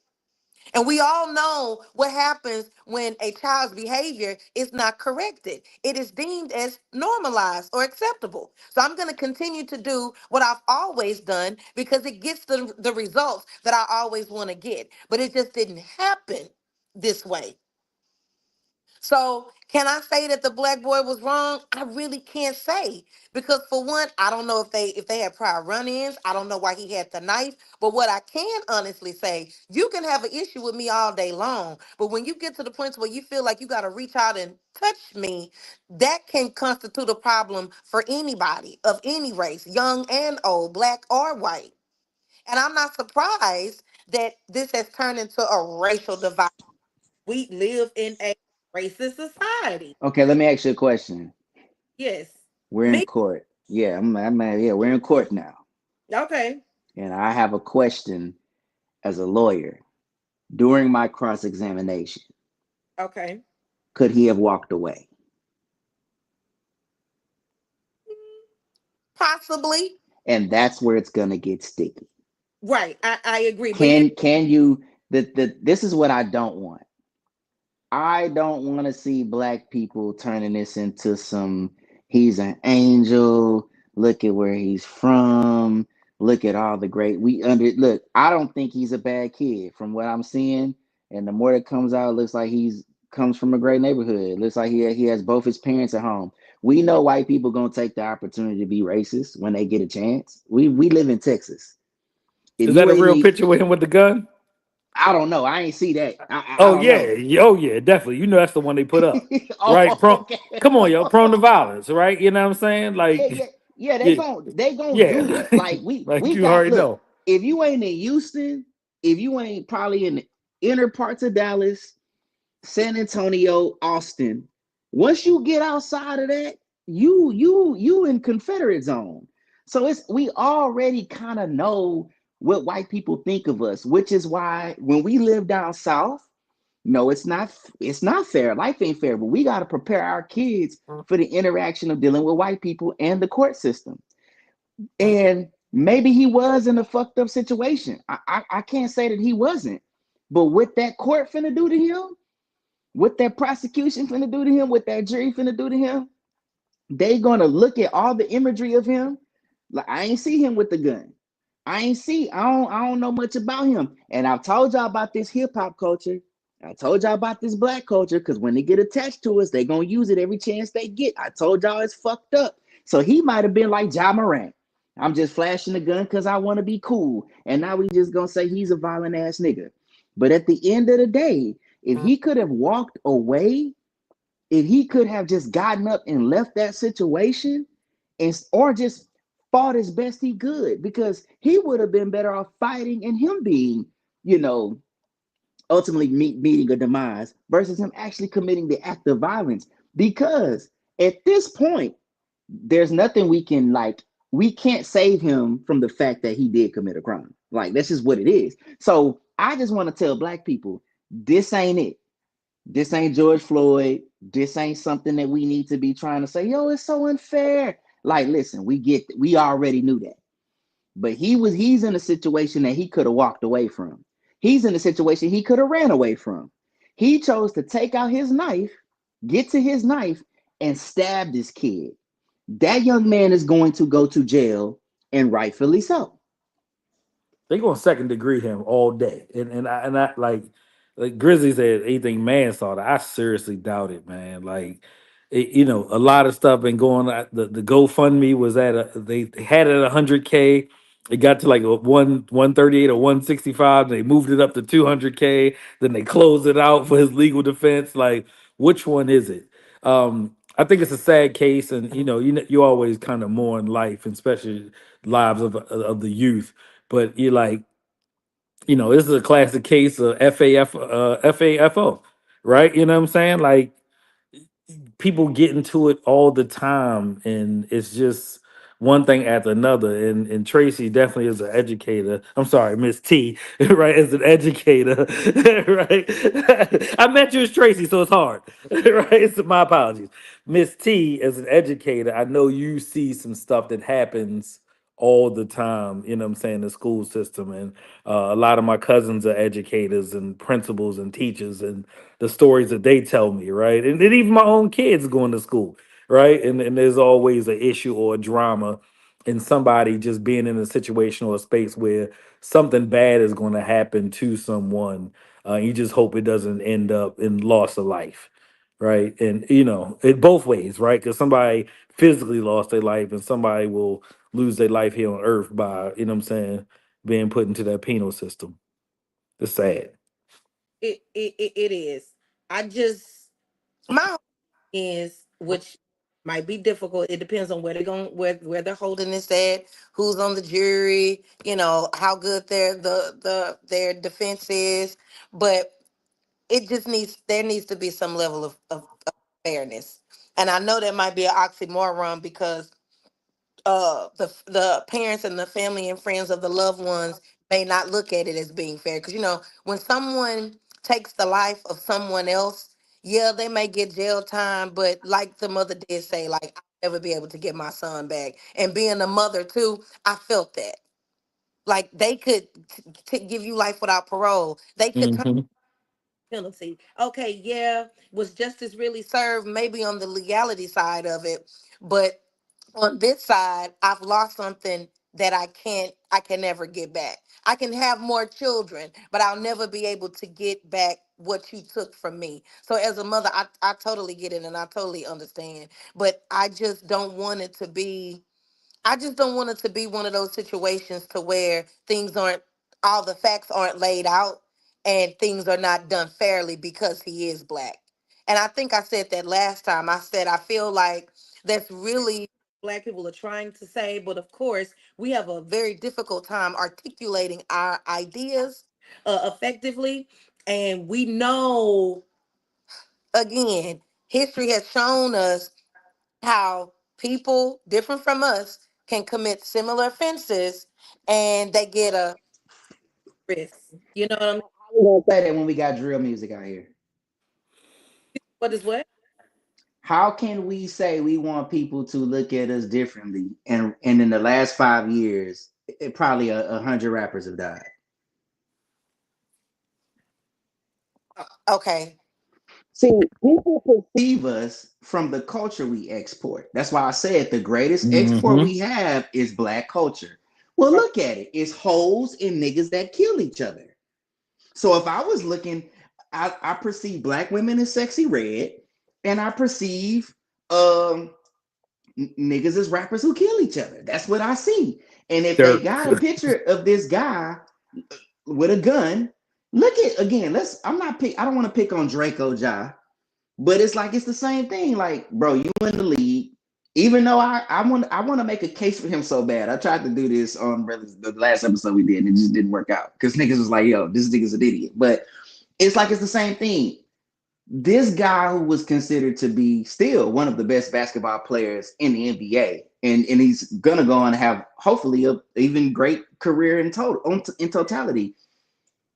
And we all know what happens when a child's behavior is not corrected. It is deemed as normalized or acceptable. So I'm going to continue to do what I've always done because it gets the results that I always want to get. But it just didn't happen this way. So can I say that the black boy was wrong? I really can't say because for one, I don't know if they had prior run-ins. I don't know why he had the knife. But what I can honestly say, you can have an issue with me all day long, but when you get to the point where you feel like you got to reach out and touch me, that can constitute a problem for anybody of any race, young and old, black or white. And I'm not surprised that this has turned into a racial divide. We live in a racist society. Okay, let me ask you a question. Yes. We're in Me. court. Yeah, yeah, we're in court now. Okay. And I have a question as a lawyer. During my cross examination, Okay. could he have walked away? Possibly. And that's where it's gonna get sticky. Right. I agree. But here, Can you this is what I don't want. I don't want to see black people turning this into some he's an angel. Look at where he's from. Look at all the great we under look. I don't think he's a bad kid from what I'm seeing. And the more that comes out, it looks like he's comes from a great neighborhood. It looks like he has both his parents at home. We know white people gonna take the opportunity to be racist when they get a chance. We live in Texas. If Is you that a ain't real need, picture with him with the gun? I don't know. I ain't see that. I Oh don't yeah, know. oh yeah, definitely. You know that's the one they put up, right? Oh, okay. Come on, yo, prone to violence, right? You know what I'm saying? Yeah, Like, yeah, yeah. yeah, They gon' do yeah, that. Like like we you got already look. know. If you ain't in Houston, if you ain't probably in the inner parts of Dallas, San Antonio, Austin, once you get outside of that, you in Confederate zone. So it's we already kind of know what white people think of us, which is why when we live down south. No, it's not fair. Life ain't fair, but we got to prepare our kids for the interaction of dealing with white people and the court system. And maybe he was in a fucked up situation. I can't say that he wasn't. But what that court finna do to him, what that prosecution finna do to him, what that jury finna do to him, they gonna look at all the imagery of him. Like I ain't see him with the gun. I don't know much about him. And I've told y'all about this hip hop culture. I told y'all about this black culture because when they get attached to us, they gonna use it every chance they get. I told y'all it's fucked up. So he might have been like Ja Morant. I'm just flashing the gun because I want to be cool. And now we just gonna say he's a violent ass nigga. But at the end of the day, if he could have walked away, if he could have just gotten up and left that situation, and or just fought as best he could, because he would have been better off fighting and him being, you know, ultimately meeting a demise versus him actually committing the act of violence. Because at this point, there's nothing we can like. We can't save him from the fact that he did commit a crime. Like that's just what it is. So I just want to tell black people, this ain't it. This ain't George Floyd. This ain't something that we need to be trying to say, yo, it's so unfair. Like, listen, we already knew that. But he's in a situation that he could have walked away from. He's in a situation he could have ran away from. He chose to take out his knife, get to his knife, and stab this kid. That young man is going to go to jail, and rightfully so. They going second degree him all day, and I like Grizzly said anything manslaughter. I seriously doubt it, man. Like, a lot of stuff been going. The GoFundMe was they had it at 100K. It got to like a 138 or 165. They moved it up to 200K. Then they closed it out for his legal defense. Like, which one is it? I think it's a sad case, and you always kind of mourn life, and especially lives of the youth. But you're like, this is a classic case of FAFO, right? You know what I'm saying? Like, people get into it all the time, and it's just one thing after another. And Tracy definitely is an educator. I'm sorry, Miss T, right? As an educator, right? I met you as Tracy, so it's hard, right? So my apologies. Miss T, as an educator, I know you see some stuff that happens all the time, I'm saying, the school system. And a lot of my cousins are educators and principals and teachers, and the stories that they tell me, right? And then even my own kids going to school, right? And there's always an issue or a drama in somebody just being in a situation or a space where something bad is going to happen to someone. You just hope it doesn't end up in loss of life, right? And it both ways, right? Because somebody physically lost their life, and somebody will lose their life here on earth by, what I'm saying, being put into that penal system. It's sad. It is. I just my is, which might be difficult. It depends on where they're going, where they're holding this at, who's on the jury, how good their defense is. But it just needs to be some level of fairness. And I know that might be an oxymoron because the parents and the family and friends of the loved ones may not look at it as being fair, because when someone takes the life of someone else, yeah, they may get jail time, but like the mother did say, like, I'll never be able to get my son back. And being a mother too, I felt that, like, they could give you life without parole. They could turn Hmm. penalty. Okay, yeah, was justice really served? Maybe on the legality side of it, but on this side, I've lost something that I can never get back. I can have more children, but I'll never be able to get back what you took from me. So as a mother, I totally get it and I totally understand. But I just don't want it to be one of those situations to where all the facts aren't laid out and things are not done fairly because he is black. And I think I said that last time. I said I feel like that's really black people are trying to say, but of course, we have a very difficult time articulating our ideas effectively. And we know, again, history has shown us how people different from us can commit similar offenses and they get a risk. You know what I'm We gonna say that when we got drill music out here. what is what? How can we say we want people to look at us differently? And in the last 5 years, probably 100 rappers have died. Okay. See, people perceive us from the culture we export. That's why I said the greatest export Hmm. we have is black culture. Well, look at it. It's hoes and niggas that kill each other. So if I was looking, I perceive black women as sexy red, and I perceive um niggas as rappers who kill each other. That's what I see. And if they There. got a picture of this guy with a gun, look at again. I don't want to pick on Draco Ja, but it's like it's the same thing. Like, bro, you in the league. Even though I want to make a case for him so bad. I tried to do this on the last episode we did, and it just didn't work out. Because niggas was like, yo, this nigga's an idiot. But it's like it's the same thing. This guy who was considered to be still one of the best basketball players in the NBA, and he's gonna go on to have hopefully a even great career in totality.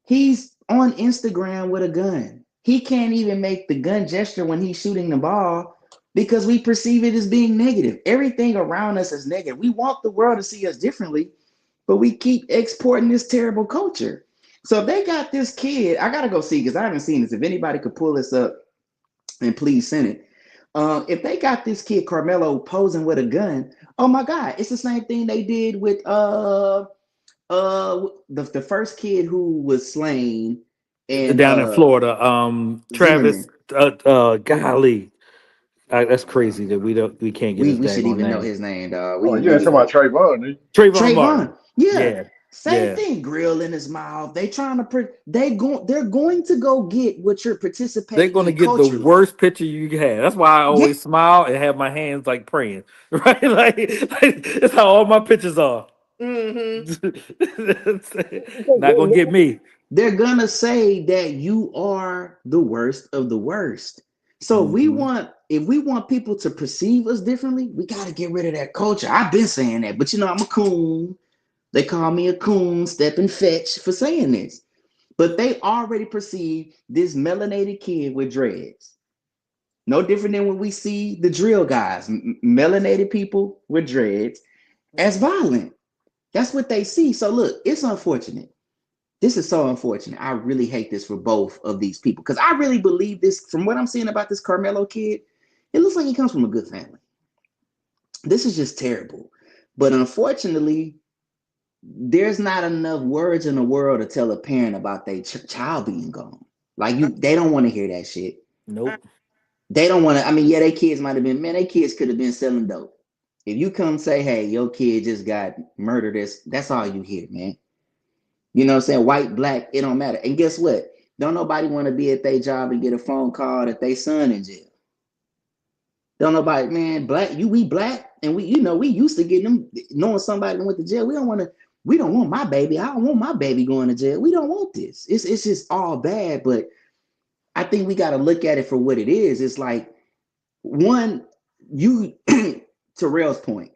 He's on Instagram with a gun. He can't even make the gun gesture when he's shooting the ball because we perceive it as being negative. Everything around us is negative. We want the world to see us differently, but we keep exporting this terrible culture. So if they got this kid, I gotta go see because I haven't seen this. If anybody could pull this up and please send it. If they got this kid Carmelo posing with a gun, oh my God, it's the same thing they did with the first kid who was slain and Down in Florida, Travis, Zimmerman. golly, that's crazy that we can't get his We should daggone even know name. his name, dog. Oh, We you we ain't talking need about Trayvon, dude. Trayvon Martin. Trayvon. Yeah, Yeah, same yeah. thing. Grill in his mouth. They trying to they're going to go get what you're They're participating gonna in get the culturally. worst picture you can have. That's why I Yeah, always smile and have my hands like praying. Right? Like that's how all my pictures are. Mm-hmm. Not gonna get me. they're gonna say that you are the worst of the worst. So Hmm. if we want people to perceive us differently, we got to get rid of that culture. I've been saying that, but I'm a coon. They call me a coon, step and fetch for saying this. But they already perceive this melanated kid with dreads. No different than when we see the drill guys, melanated people with dreads, as violent. That's what they see. So look, it's unfortunate. This is so unfortunate. I really hate this for both of these people because I really believe this. From what I'm seeing about this Carmelo kid, it looks like he comes from a good family. This is just terrible. But unfortunately, there's not enough words in the world to tell a parent about their child being gone. Like they don't want to hear that shit. Nope. They don't want to. I mean, yeah, their kids might have been. Man, their kids could have been selling dope. If you come say, "Hey, your kid just got murdered," that's all you hear, man. You know what I'm saying? White, black, it don't matter. And guess what? Don't nobody want to be at their job and get a phone call that they son in jail. Don't nobody, man, black, we black, and we used to getting them knowing somebody that went to jail. We don't want my baby. I don't want my baby going to jail. We don't want this. It's just all bad. But I think we got to look at it for what it is. It's like one, you Terrell's point.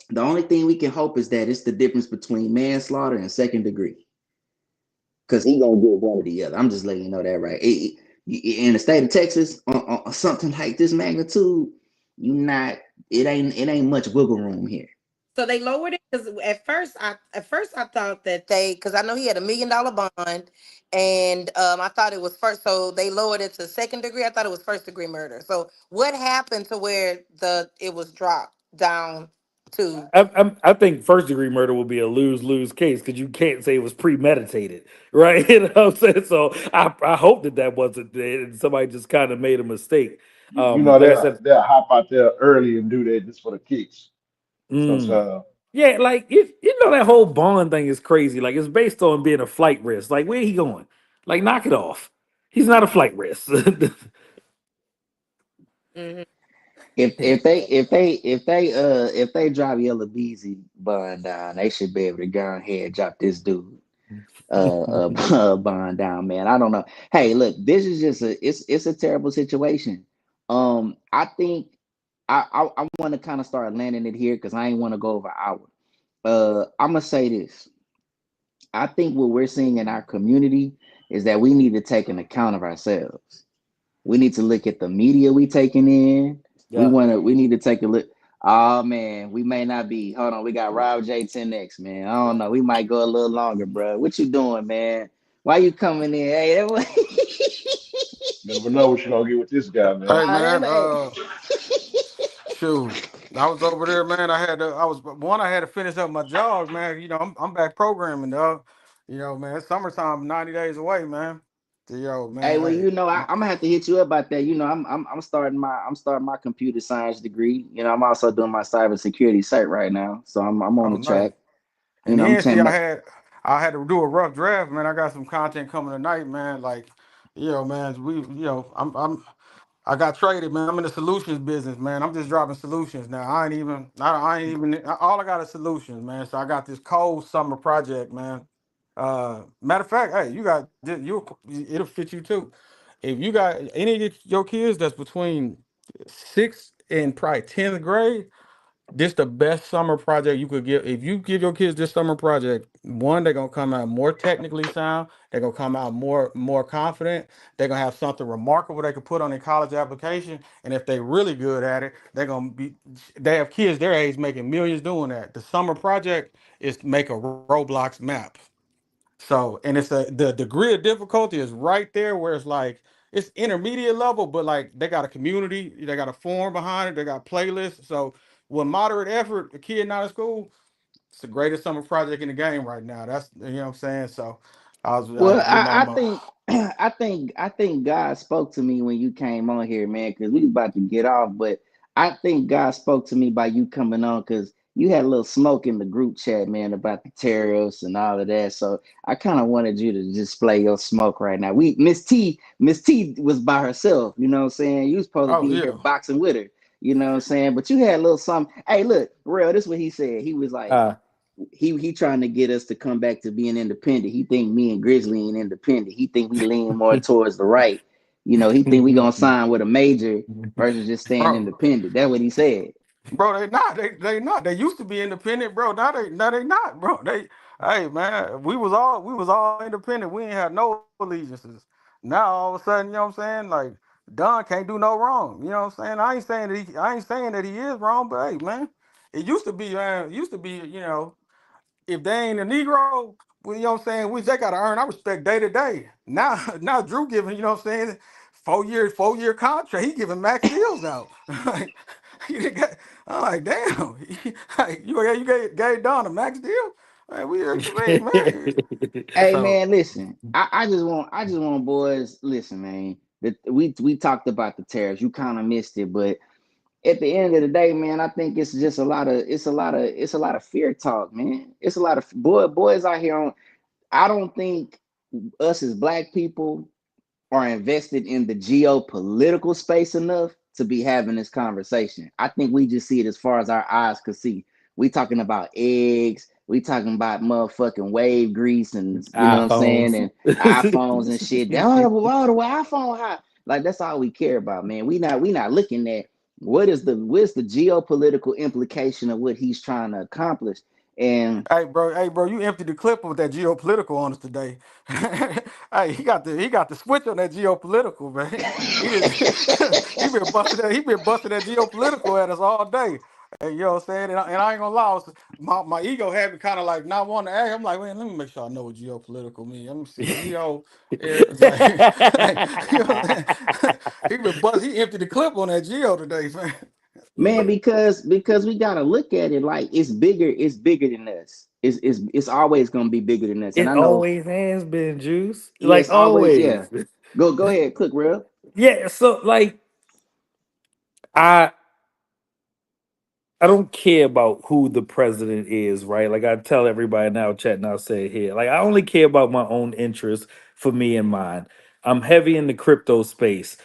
The only thing we can hope is that it's the difference between manslaughter and second degree. Because he gonna get one or the other. I'm just letting you know that, right? In the state of Texas, on something like this magnitude, you not it ain't much wiggle room here. So they lowered it because at first I thought that they because I know he had $1 million bond, and I thought it was first. So they lowered it to second degree. I thought it was first degree murder. So what happened to where the it was dropped down to? I think first degree murder will be a lose lose case because you can't say it was premeditated, right? You know what I'm saying? So I hope that wasn't it, and somebody just kind of made a mistake. You know Like I said, they'll hop out there early and do that just for the kicks. mm, Sometimes. yeah, like you know that whole bond thing is crazy. Like it's based on being a flight risk. Like where he going? Like knock it off. He's not a flight risk. Mhm. If they drop Yellow Beezy bond down, they should be able to go ahead and drop this dude bond down, man. I don't know. Hey, look, this is just it's a terrible situation. I think I want to kind of start landing it here because I ain't want to go over an hour. I'm gonna say this. I think what we're seeing in our community is that we need to take an account of ourselves. We need to look at the media we taking in. Yeah. We need to take a look. Oh man, we may not be. Hold on, we got Rob J 10X, man. I don't know. We might go a little longer, bro. What you doing, man? Why you coming in? Hey, Never know what you're gonna get with this guy, man. Hey man, hey. shoot, I was over there, man. I had to finish up my job, man. I'm back programming, dog. Man, it's summertime, 90 days away, man. Hey, Man, well, hey, I'm gonna have to hit you up about that. I'm starting my computer science degree. I'm also doing my cybersecurity cert right now, so I'm on oh the nice. track. And I'm then see, saying, I had to do a rough draft, man. I got some content coming tonight, man. Like, man, I got traded, man. I'm in the solutions business, man. I'm just dropping solutions now. I ain't even, all I got is solutions, man. So I got this cold summer project, man. Matter of fact, hey, it'll fit you too. If you got any of your kids that's between sixth and probably 10th grade, this the best summer project you could give. If you give your kids this summer project, one, they're gonna come out more technically sound. They're gonna come out more confident. They're gonna have something remarkable they can put on their college application. And if they really good at it, they're gonna be. They have kids their age making millions doing that. The summer project is to make a Roblox map. So, and the degree of difficulty is right there where it's like it's intermediate level, but like they got a community, they got a forum behind it, they got playlists. So with moderate effort, a kid not in school, it's the greatest summer project in the game right now. That's what I'm saying. So I was well, getting on I my think, I think God spoke to me when you came on here, man, because we about to get off, but I think God spoke to me by you coming on because you had a little smoke in the group chat, man, about the tariffs and all of that. So I kind of wanted you to display your smoke right now. We Miss T was by herself, you know what I'm saying? You was supposed to Oh be in here yeah. boxing with her, you know what I'm saying? But you had a little something. Hey, look, real, this is what he said. He was like, Uh, he trying to get us to come back to being independent. He think me and Grizzly ain't independent. He think we lean more towards the right. You know, he think we gonna sign with a major versus just staying Bro. independent. That's what he said. Bro, they not. They not. They used to be independent, bro. Now they not, bro. They hey man, we was all independent. We ain't had no allegiances. Now all of a sudden, you know what I'm saying? Like Don can't do no wrong. You know what I'm saying? I ain't saying that he is wrong, but hey man, it used to be, man, it used to be, if they ain't a Negro, well, you know what I'm saying, which they gotta earn, I respect day to day. Now now Drew giving, you know what I'm saying, 4 year contract, he giving max deals out. Like, he done got, I'm like, damn, like, you gave Don a max deal? Man, man. Hey So man, listen. I just want boys. Listen, man. We talked about the tariffs. You kind of missed it, but at the end of the day, man, I think it's just a lot of fear talk, man. It's a lot of boys out here on. I don't think us as black people are invested in the geopolitical space enough to be having this conversation. I think we just see it as far as our eyes could see. We talking about eggs, we talking about motherfucking wave grease and you know what I'm saying, iPhones. and iPhones and shit. Oh, the iPhone hot. Like that's all we care about, man. We not looking at what's the geopolitical implication of what he's trying to accomplish. And hey bro, you emptied the clip with that geopolitical on us today. Hey, he got the switch on that geopolitical, man. He did he been busting that geopolitical at us all day. And you know what I'm saying? And I ain't gonna lie, my ego had me kind of like not wanting to ask. I'm like, man, let me make sure I know what geopolitical means. Let me see. Geo is like, you know what I'm saying? He emptied the clip on that geo today, man. man, because we gotta look at it like it's bigger than us. It's always gonna be bigger than us. And It I know, always has been juice. Like yes, always, yeah. always. Go ahead, cook real. Yeah, so like I I don't care about who the president is, right? Like I tell everybody now, chat, and I'll say it here. Like I only care about my own interests for me and mine. I'm heavy in the crypto space.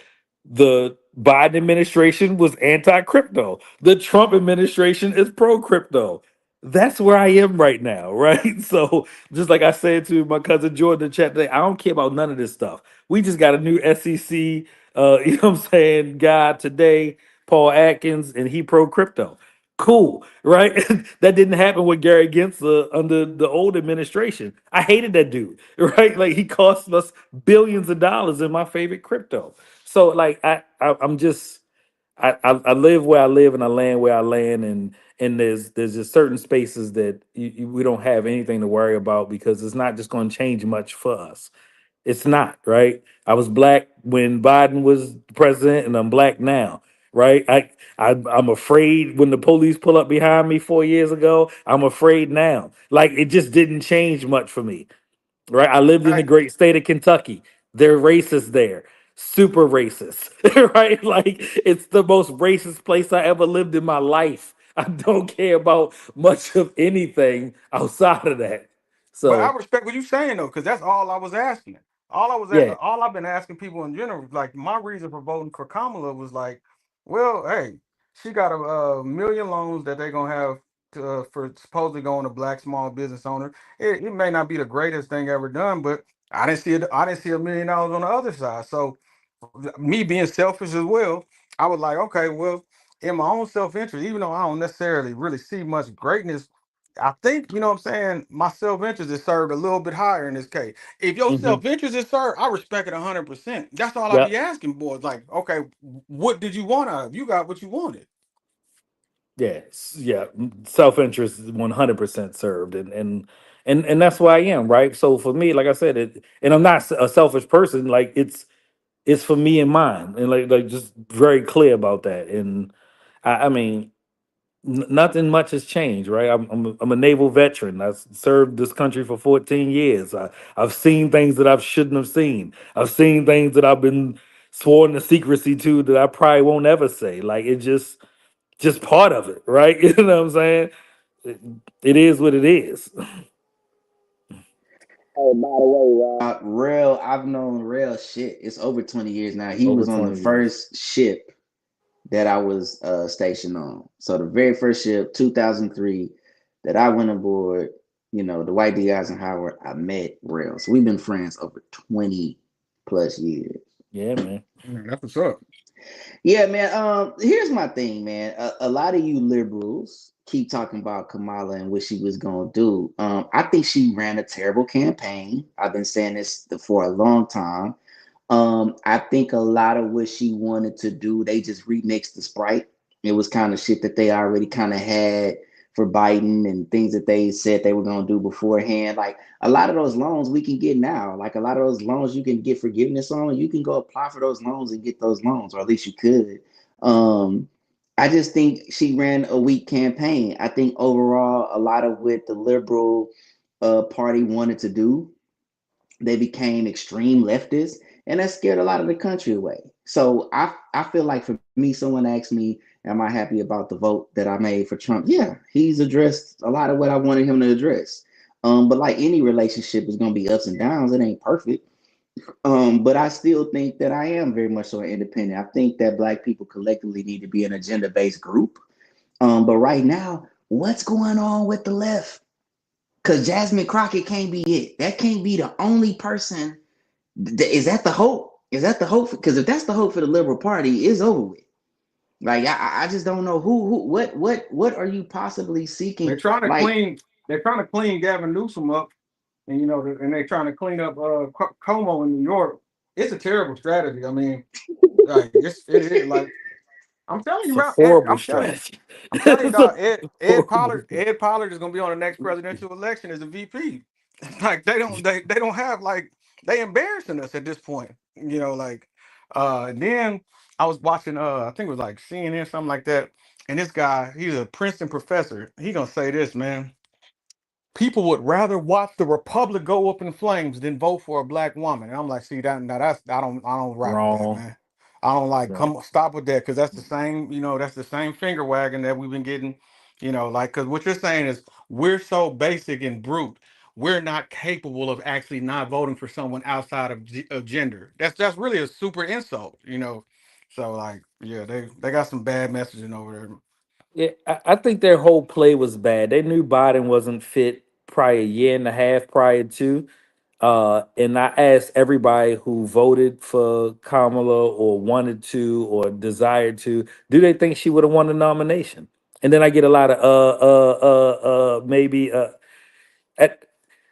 The Biden administration was anti-crypto. The Trump administration is pro-crypto. That's where I am right now, right? So just like I said to my cousin Jordan in the chat today, I don't care about none of this stuff. We just got a new SEC, you know what I'm saying, guy today, Paul Atkins, and he pro-crypto. Cool, right? That didn't happen with Gary Gensler under the old administration. I hated that dude, right? Like he cost us billions of dollars in my favorite crypto. So like I'm just I live where I live and I land where I land, and there's just certain spaces that we don't have anything to worry about because it's not just going to change much for us. It's not, right? I was black when Biden was president, and I'm black now, right? I'm afraid when the police pull up behind me 4 years ago. I'm afraid now. Like it just didn't change much for me, right? I lived in the Hey, great state of Kentucky. They're racist there, super racist, right? Like it's the most racist place I ever lived in my life. I don't care about much of anything outside of that. but I So respect what you're saying though, because that's all I was asking. yeah. All I've been asking people in general, like my reason for voting for Kamala was like, well, hey, she got a million loans that they're gonna have for supposedly going to black small business owner. It may not be the greatest thing ever done, but I didn't see $1 million on the other side. So me being selfish as well, I was like, okay, well, in my own self interest, even though I don't necessarily really see much greatness, I think, you know what I'm saying, my self interest is served a little bit higher in this case. If your Hmm. self interest is served, I respect it 100%. That's all I be Yep. asking boys. Like, okay, what did you want out of it? You got what you wanted. Yeah. Yeah. Self interest is 100% served, and that's where I am, right? So for me, like I said, and I'm not a selfish person. Like it's for me and mine, and like just very clear about that. And I mean, nothing much has changed, right? I'm a naval veteran. I served this country for 14 years. I've seen things that I shouldn't have seen. I've seen things that I've been sworn to secrecy to that I probably won't ever say. Like it just part of it, right? You know what I'm saying? it, it is what it is. Oh, by the way, Rail, I've known Rail shit. It's over 20 years now. He Over was on the 20 years. first ship that I was stationed on. So the very first ship, 2003, that I went aboard, the White D. Eisenhower, I met Rail. So we've been friends over 20 plus years. Yeah, man. That's what's up. Yeah, man. Here's my thing, man. A lot of you liberals keep talking about Kamala and what she was gonna do. I think she ran a terrible campaign. I've been saying this for a long time. I think a lot of what she wanted to do, they just remixed the Sprite. It was kind of shit that they already kind of had for Biden and things that they said they were going to do beforehand. Like a lot of those loans we can get now, like a lot of those loans you can get forgiveness on, you can go apply for those loans and get those loans, or at least you could. Um, I just think she ran a weak campaign. I think overall, a lot of what the liberal party wanted to do, they became extreme leftists, and that scared a lot of the country away. So I feel like for me, someone asked me, am I happy about the vote that I made for Trump? Yeah, he's addressed a lot of what I wanted him to address. But like any relationship is gonna be ups and downs. It ain't perfect. But I still think that I am very much so independent. I think that Black people collectively need to be an agenda-based group. But right now, what's going on with the left? Because Jasmine Crockett can't be it. That can't be the only person. Is that the hope? Is that the hope? Because if that's the hope for the Liberal Party, it's over with. Like I just don't know what are you possibly They're seeking? trying to Like clean. They're trying to clean Gavin Newsom up, and and they're trying to clean up Como in New York. It's a terrible strategy. I mean, like it is like I'm telling you, It's a bro. horrible I'm telling you. strategy. I'm telling you, It's a dog. Ed horrible Pollard. strategy. Ed Pollard is gonna be on the next presidential election as a VP. Like they don't have like they embarrassing us at this point. Then I was watching I think it was like CNN something like that, and this guy he's a Princeton professor. He gonna say this, man. People would rather watch the republic go up in flames than vote for a black woman. And I'm like, see that now that's I don't rock with that, Wrong. man. I don't like Wrong. come stop with that because that's the same, that's the same finger wagging that we've been getting, like because what you're saying is we're so basic and brute, we're not capable of actually not voting for someone outside of gender. That's really a super insult. So like, yeah, they got some bad messaging over there. Yeah, I think their whole play was bad. They knew Biden wasn't fit probably a year and a half prior to. And I asked everybody who voted for Kamala or wanted to or desired to, do they think she would have won the nomination? And then I get a lot of maybe at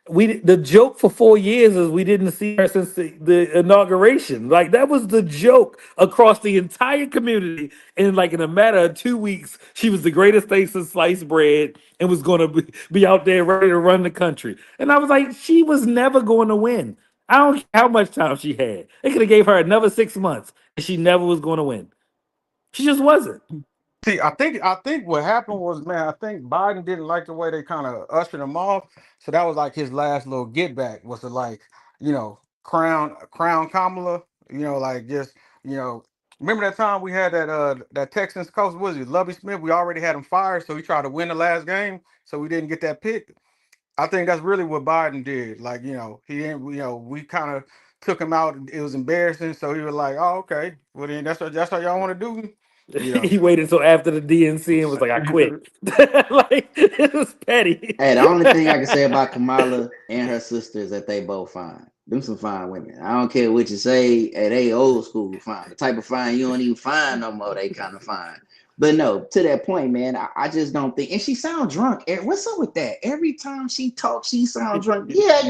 the joke for 4 years is we didn't see her since the inauguration. Like that was the joke across the entire community. And like in a matter of 2 weeks, she was the greatest thing since sliced bread and was going to be out there ready to run the country. And I was like, she was never going to win. I don't care how much time she had. They could have gave her another 6 months, and she never was going to win. She just wasn't. See, I think what happened was, man, I think Biden didn't like the way they kind of ushered him off. So that was like his last little get back was to like, crown Kamala, like just, you know, remember that time we had that Texans coach, what was it, Lovey Smith? We already had him fired, so he tried to win the last game, so we didn't get that pick. I think that's really what Biden did. Like, he didn't, we kind of took him out. It was embarrassing. So he was like, oh, okay. Well, then that's what y'all want to do. You know. He waited until after the DNC and was like, I quit. Like, it was petty. hey, the only thing I can say about Kamala and her sister is that they both fine. Them some fine women. I don't care what you say. Hey, they old school fine. The type of fine you don't even find no more. They kind of fine. But no, to that point, man, I just don't think. And she sound drunk. What's up with that? Every time she talks, she sound drunk. Yeah,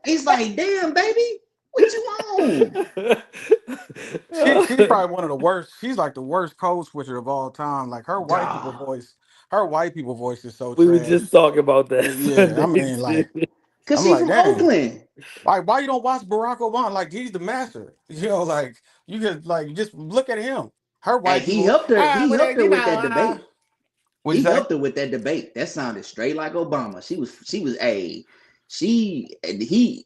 it's like, damn, baby, what you on? She's probably one of the worst. She's like the worst code switcher of all time. Like Dog. her white people voice is so We were trash. just talking about that Yeah, I Sunday mean, too. like, Cause I'm she like, from dang. Oakland. Like, why you don't watch Barack Obama? Like, he's the master. Like you could like just look at him. Her And white people, He but helped her with that debate. what'd He you say? helped her with that debate. That sounded straight like Obama. She was a she he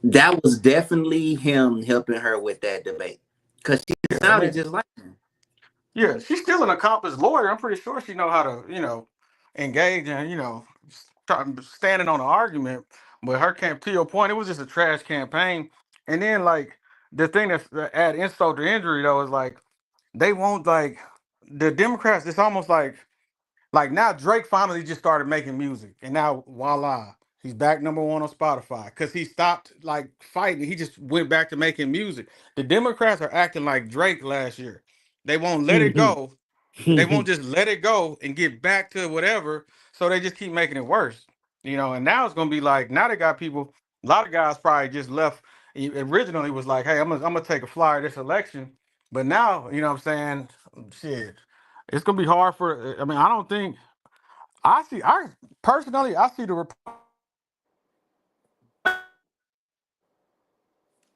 that was definitely him helping her with that debate. Cause she Yeah, I mean, yeah, she's still an accomplished lawyer. I'm pretty sure she know how to, engage and standing on an argument. But her camp, to your point, it was just a trash campaign. And then like the thing that's that add insult to injury though is like they won't like the Democrats. It's almost like now Drake finally just started making music, and now voila, he's back number one on Spotify because he stopped like fighting. He just went back to making music. The Democrats are acting like Drake last year. They won't let it go. They won't just let it go and get back to whatever. So they just keep making it worse. And now it's gonna be like now they got people. A lot of guys probably just left. Originally was like, hey, I'm gonna take a flyer this election, but now you know what I'm saying. Shit, it's gonna be hard for. I mean, I don't think I see. I personally, I see the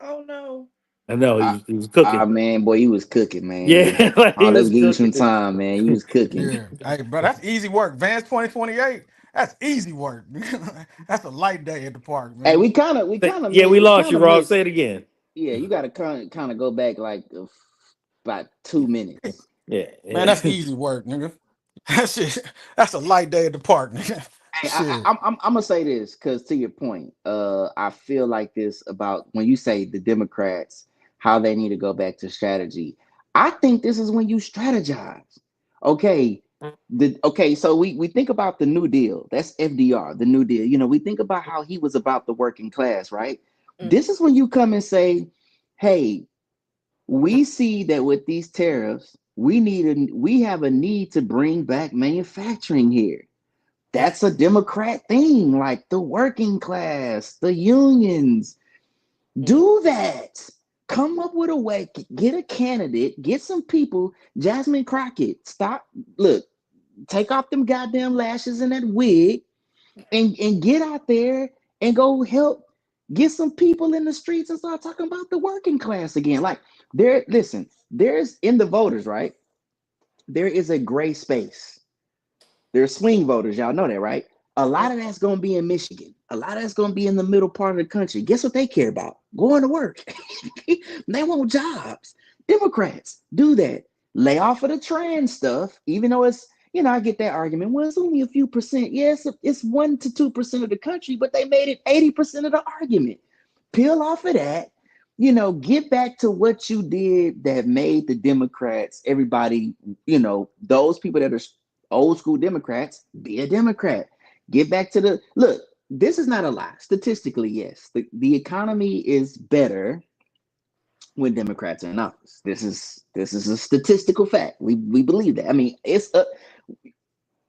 Oh no. I know I, he was cooking. man, boy, you was cooking, man. Yeah, like Oh, he let's was give you some cooking. time, man. You was cooking. yeah. Hey, bro, that's easy work. Vans 2028. That's easy work. That's a light day at the park, Hey, man. Yeah, we we lost kind you, of Ross. missed. Say it again. Yeah, you got to kind of go back like about 2 minutes. Yeah, Man, yeah. that's easy work, nigga. That shit. That's a light day at the park, nigga. Hey, Shit. I'm gonna say this because to your point, I feel like this about when you say the Democrats how they need to go back to strategy. I think this is when you strategize. Okay, so we think about the New Deal. That's FDR, the New Deal. We think about how he was about the working class, right? Mm, This is when you come and say, "Hey, we see that with these tariffs, we have a need to bring back manufacturing here." That's a Democrat thing, like the working class, the unions. mm, Do that. Come up with a way, get a candidate, get some people. Jasmine Crockett, stop. Look, take off them goddamn lashes and that wig and get out there and go help get some people in the streets and start talking about the working class again. Like, listen, there's in the voters, right? There is a gray space. They're swing voters. Y'all know that, right? A mm. lot of that's going to be in Michigan. A lot of that's going to be in the middle part of the country. Guess what they care about? Going to work. They want jobs. Democrats do that. Lay off of the trans stuff, even though I get that argument. Well, it's only a few percent. Yes, it's 1 to 2% of the country, but they made it 80% of the argument. Peel off of that. Get back to what you did that made the Democrats, everybody, those people that are old school Democrats, be a Democrat. Get back to the look. This is not a lie. Statistically, yes, the economy is better when Democrats are in office. This is a statistical fact. We believe that. I mean,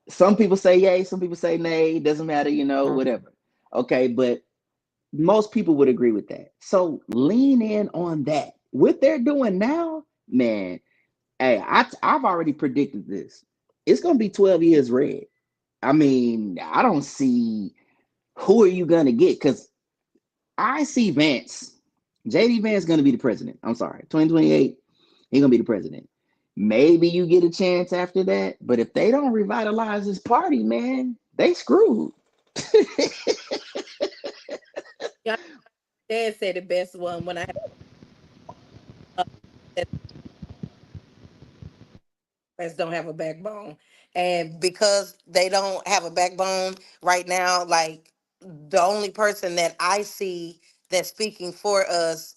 some people say yay, some people say nay. It doesn't matter, whatever. Okay, but most people would agree with that. So lean in on that. What they're doing now, man. Hey, I've already predicted this. It's gonna be 12 years red. I mean, I don't see who are you gonna get because I see Vance. JD Vance gonna be the president. I'm sorry, 2028, he's gonna be the president. Maybe you get a chance after that, but if they don't revitalize this party, man, they screwed. Yeah, Dad said the best one when I had that Democrats don't have a backbone. And because they don't have a backbone right now, like the only person that I see that's speaking for us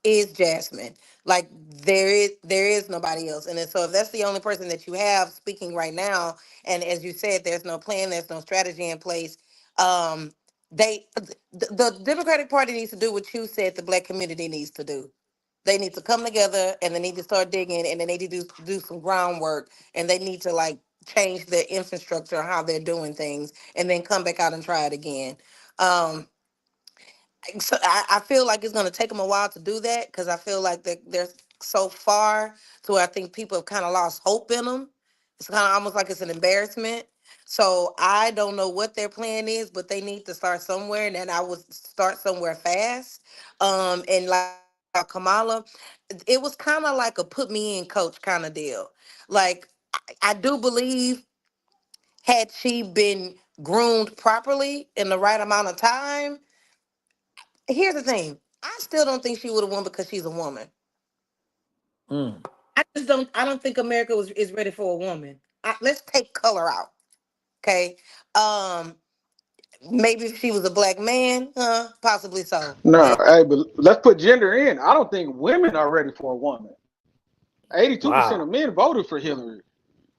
is Jasmine. Like there is nobody else. And then, so if that's the only person that you have speaking right now, and as you said, there's no plan, there's no strategy in place. Um, the Democratic Party needs to do what you said the Black community needs to do. They need to come together and they need to start digging and they need to do some groundwork and they need to like change the infrastructure how they're doing things and then come back out and try it again. Um, so I feel like it's going to take them a while to do that because I feel like they're so far to where I think people have kind of lost hope in them. It's kind of almost like it's an embarrassment. So I don't know what their plan is, but they need to start somewhere, and then I would start somewhere fast. And like you talked about Kamala, it was kind of like a put me in coach kind of deal. Like I do believe had she been groomed properly in the right amount of time, here's the thing. I still don't think she would have won because she's a woman. Mm. I don't think America is ready for a woman. Let's take color out. Okay. Maybe if she was a black man, possibly so. No, hey, but let's put gender in. I don't think women are ready for a woman. 82% of Wow. men voted for Hillary.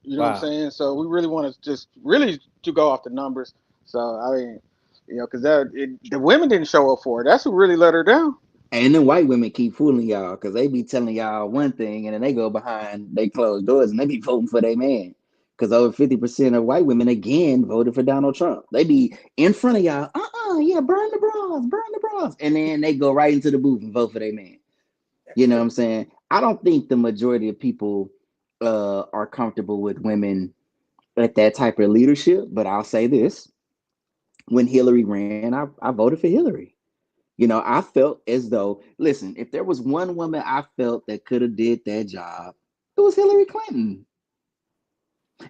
You know what I'm Wow. saying? So we really want to just really to go off the numbers. So I mean, because the women didn't show up for her. That's who really let her down. And then white women keep fooling y'all because they be telling y'all one thing and then they go behind they closed doors and they be voting for their man. Because over 50% of white women again voted for Donald Trump. They be in front of y'all, yeah, burn the bras, burn the bras. And then they go right into the booth and vote for their man. That's You know what true. I'm saying? I don't think the majority of people are comfortable with women at that type of leadership, but I'll say this. When Hillary ran, I voted for Hillary. I felt as though, listen, if there was one woman I felt that could have did that job, it was Hillary Clinton.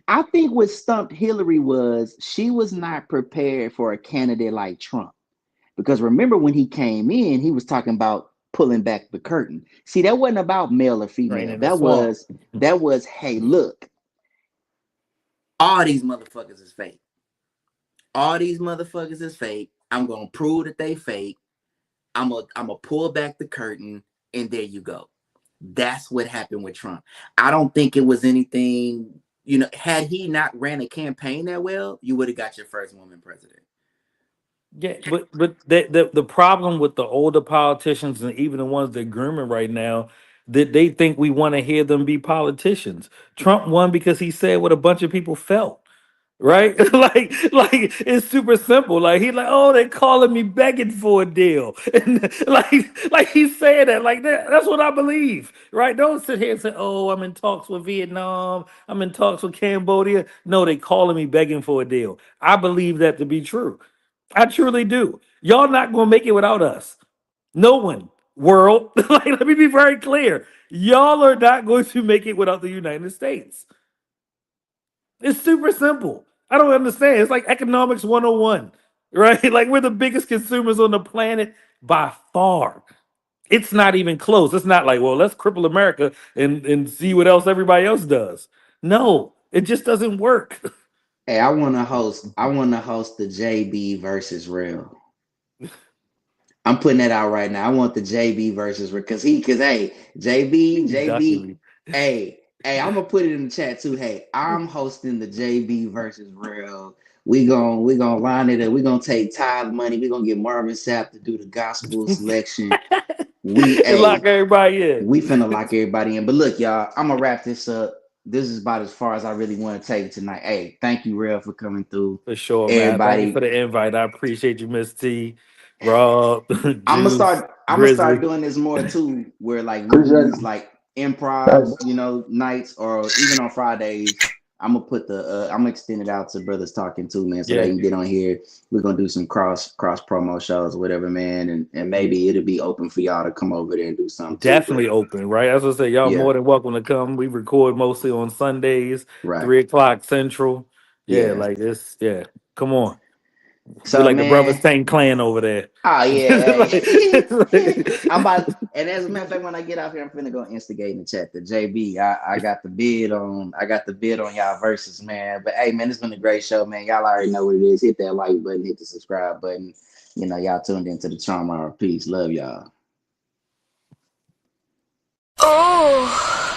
I think what stumped Hillary was she was not prepared for a candidate like Trump. Because remember when he came in, he was talking about pulling back the curtain. See, that wasn't about male or Drain female. in the That swamp. was that was, hey, look, all these motherfuckers is fake. All these motherfuckers is fake. I'm gonna prove that they fake. I'm gonna pull back the curtain, and there you go. That's what happened with Trump. I don't think it was anything. Had he not ran a campaign that well, you would have got your first woman president. Yeah, but the problem with the older politicians and even the ones that grooming right now, that they think we want to hear them be politicians. Trump won because he said what a bunch of people felt. Right? like it's super simple. Like he's like, oh, they calling me begging for a deal. And like he's saying that, like that's what I believe. Right? Don't sit here and say, oh, I'm in talks with Vietnam, I'm in talks with Cambodia. No, they calling me begging for a deal. I believe that to be true. I truly do. Y'all not gonna make it without us. No one. World. Like, let me be very clear. Y'all are not going to make it without the United States. It's super simple. I don't understand. It's like economics 101, right? Like we're the biggest consumers on the planet by far. It's not even close. It's not like, well, let's cripple America and see what else everybody else does. No, it just doesn't work. Hey, I want to host the JB versus Real. I'm putting that out right now. I want the JB versus Real because hey, Ducking JB, me. hey, I'm gonna put it in the chat too. Hey, I'm hosting the JB versus Real. We gonna line it up. We gonna take tithe money. We gonna get Marvin Sapp to do the gospel selection. We And lock hey, everybody in. we finna lock everybody in. But look, y'all, I'm gonna wrap this up. This is about as far as I really want to take tonight. Hey, thank you, Real, for coming through. For sure, man. Thank you for Everybody, the invite. I appreciate you, Miss T, Rob, I'm gonna Juice, start. I'm gonna start Grizzly. doing this more too, where like we do Appreciate these it. like improvs, nights, or even on Fridays. I'm gonna put I'm gonna extend it out to brothers talking too, man, so they Yeah. can get on here. We're gonna do some cross promo shows or whatever, man, and maybe it'll be open for y'all to come over there and do something too. But Definitely open, right? As I say, y'all yeah, more than welcome to come. We record mostly on Sundays, right, 3 o'clock Central. Yeah, yeah. like this. Yeah, come on. We So like the brothers man, Tank Clan over there. oh yeah, hey. I'm Like- about, and as a matter of fact, when I get out here, I'm finna go instigate in the chat. The JB, I got the bid on, y'all verses, man. But hey, man, it's been a great show, man. Y'all already know what it is. Hit that like button, hit the subscribe button. Y'all tuned into the Charm Hour. Peace, love y'all. Oh.